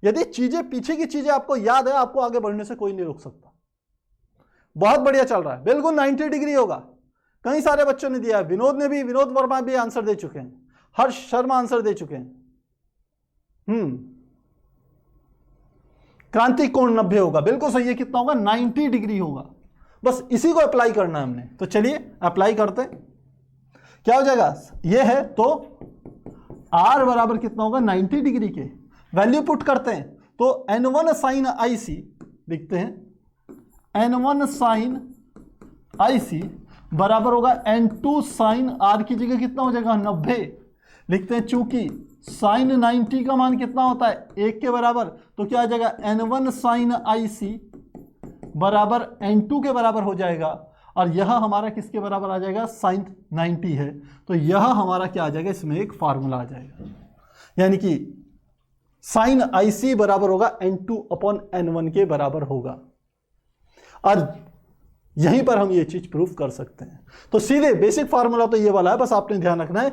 यदि चीजें, पीछे की चीजें आपको याद है, आपको आगे बढ़ने से कोई नहीं रोक सकता। बहुत बढ़िया चल रहा है, बिल्कुल 90 डिग्री होगा। कई सारे बच्चों ने दिया है, विनोद वर्मा भी आंसर दे चुके हैं, हर्ष शर्मा आंसर दे चुके हैं। क्रांतिक कोण 90 होगा, बिल्कुल सही है। कितना होगा, 90 डिग्री होगा। बस इसी को अप्लाई करना है हमने, तो चलिए अप्लाई करते हैं। क्या हो जाएगा, ये है तो R बराबर कितना होगा, 90 डिग्री के वैल्यू पुट करते हैं तो n1 साइन IC लिखते हैं, n1 साइन IC बराबर होगा n2 साइन R की जगह कितना हो जाएगा, 90 लिखते हैं। चूंकि साइन 90 का मान कितना होता है, 1 के बराबर, तो क्या आ जाएगा n1 साइन IC बराबर n2 के बराबर हो जाएगा, और यह हमारा किसके बराबर आ जाएगा, साइन 90 है, तो यह हमारा क्या आ जाएगा, इसमें एक फार्मूला आ जाएगा, यानी कि साइन IC बराबर होगा n2 अपॉन n1 के बराबर होगा। और यहीं पर हम ये चीज प्रूफ कर सकते हैं। तो सीधे बेसिक फार्मूला तो ये वाला है, बस आपने ध्यान रखना है,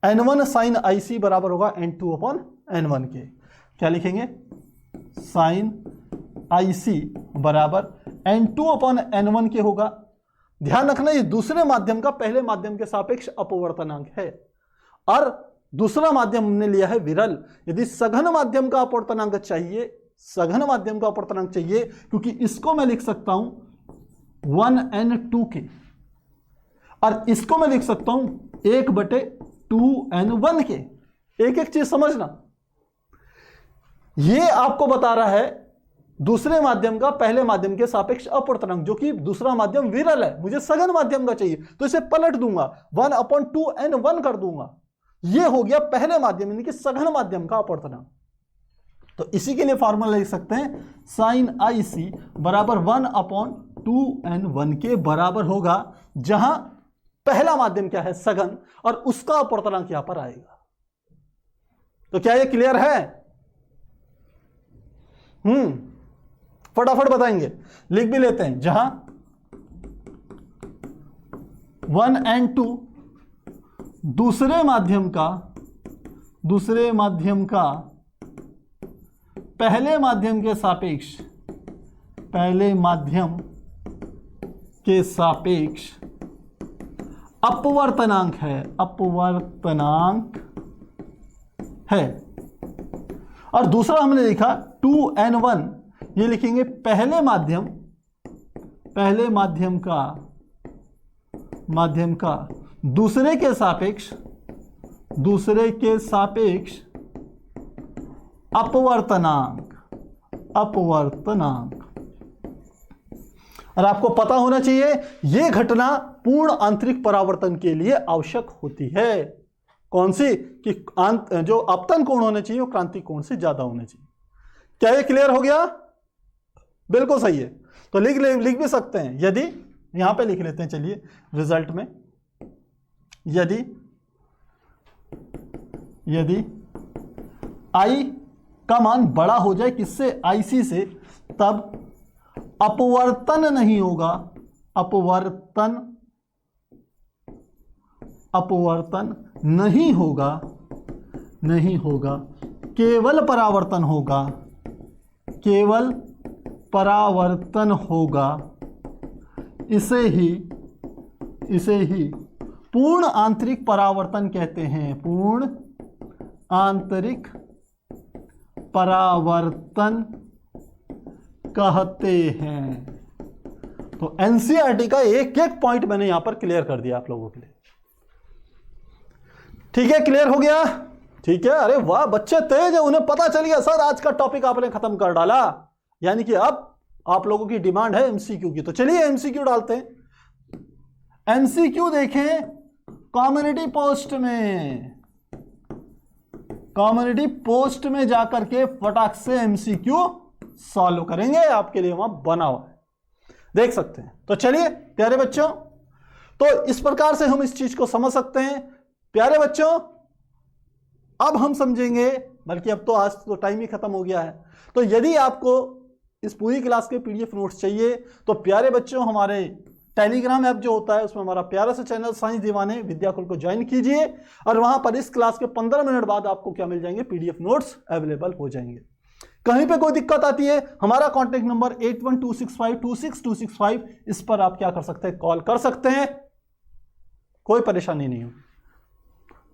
n1 साइन IC बराबर होगा n2 अपॉन n1 के। क्या लिखेंगे, साइन IC बराबर n2 अपॉन n1 के होगा। ध्यान रखना ये दूसरे माध्यम का पहले माध्यम के सापेक्ष अपवर्तनांक है, और दूसरा माध्यम हमने लिया है विरल। यदि सघन माध्यम का अपवर्तनांक चाहिए, सघन माध्यम का अपवर्तनांक चाहिए, क्योंकि इसको मैं लिख सकता हूं 1n2 के, और इसको मैं लिख सकता हूं 1/2n1 के। एक एक चीज समझना, ये आपको बता रहा है दूसरे माध्यम का पहले माध्यम के सापेक्ष अपवर्तनांक, जो कि दूसरा माध्यम विरल है, मुझे सघन माध्यम का चाहिए, तो इसे पलट दूंगा 1/2n1 कर दूंगा। यह हो गया पहले माध्यम यानी कि सघन माध्यम का अपवर्तनांक। तो इसी के लिए फॉर्मूला लिख सकते हैं sin IC बराबर 1/2n1 के बराबर होगा, जहां पहला माध्यम क्या है, सघन, और उसका अपवर्तनांक यहां पर आएगा। तो क्या यह क्लियर है? फटाफट बताएंगे, लिख भी लेते हैं। जहां 1 और 2 दूसरे माध्यम का पहले माध्यम के सापेक्ष अपवर्तनांक है। और दूसरा हमने लिखा 2n1, ये लिखेंगे पहले माध्यम का दूसरे के सापेक्ष अपवर्तनांक। और आपको पता होना चाहिए यह घटना पूर्ण आंतरिक परावर्तन के लिए आवश्यक होती है। कौन सी? कि जो अपतन कोण होना चाहिए वो क्रांति कोण से ज्यादा होना चाहिए। क्या ये क्लियर हो गया? बिल्कुल सही है। तो लिख भी सकते हैं, यदि, यहां पे लिख लेते हैं, चलिए रिजल्ट में, यदि I का मान बड़ा हो जाए किससे? IC से, तब अपवर्तन नहीं होगा, अपवर्तन नहीं होगा, केवल परावर्तन होगा। इसे ही पूर्ण आंतरिक परावर्तन कहते हैं, पूर्ण आंतरिक परावर्तन कहते हैं। तो एनसीईआरटी का एक एक पॉइंट मैंने यहां पर क्लियर कर दिया आप लोगों के लिए। ठीक है, क्लियर हो गया? ठीक है, अरे वाह, बच्चे तेज है, उन्हें पता चल गया सर आज का टॉपिक आपने खत्म कर डाला, यानी कि अब आप लोगों की डिमांड है एमसीक्यू की। तो चलिए एमसीक्यू डालते हैं। एमसीक्यू देखें कम्युनिटी पोस्ट में जाकर के फटाक से एमसीक्यू सॉल्व करेंगे, आपके लिए वहां बना हुआ है, देख सकते हैं। तो चलिए प्यारे बच्चों, तो इस प्रकार से हम इस चीज को समझ सकते हैं। प्यारे बच्चों, अब हम समझेंगे, बल्कि अब तो आज तो टाइम ही खत्म हो गया है। तो यदि आपको इस पूरी क्लास के पीडीएफ नोट्स चाहिए तो प्यारे बच्चों हमारे टेलीग्राम ऐप जो होता है उसमें हमारा प्यारा सा चैनल साइंस दीवाने विद्याकुल को ज्वाइन कीजिए, और वहां पर इस क्लास के 15 मिनट बाद आपको क्या मिल जाएंगे? पीडीएफ नोट्स अवेलेबल हो जाएंगे। कहीं पे कोई दिक्कत आती है, हमारा कॉन्टेक्ट नंबर 8126526265, इस पर आप क्या कर सकते हैं? कॉल कर सकते हैं, कोई परेशानी नहीं हो।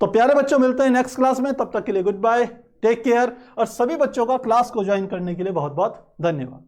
तो प्यारे बच्चों, मिलते हैं नेक्स्ट क्लास में, तब तक के लिए गुड बाय, टेक केयर, और सभी बच्चों का क्लास को ज्वाइन करने के लिए बहुत बहुत धन्यवाद।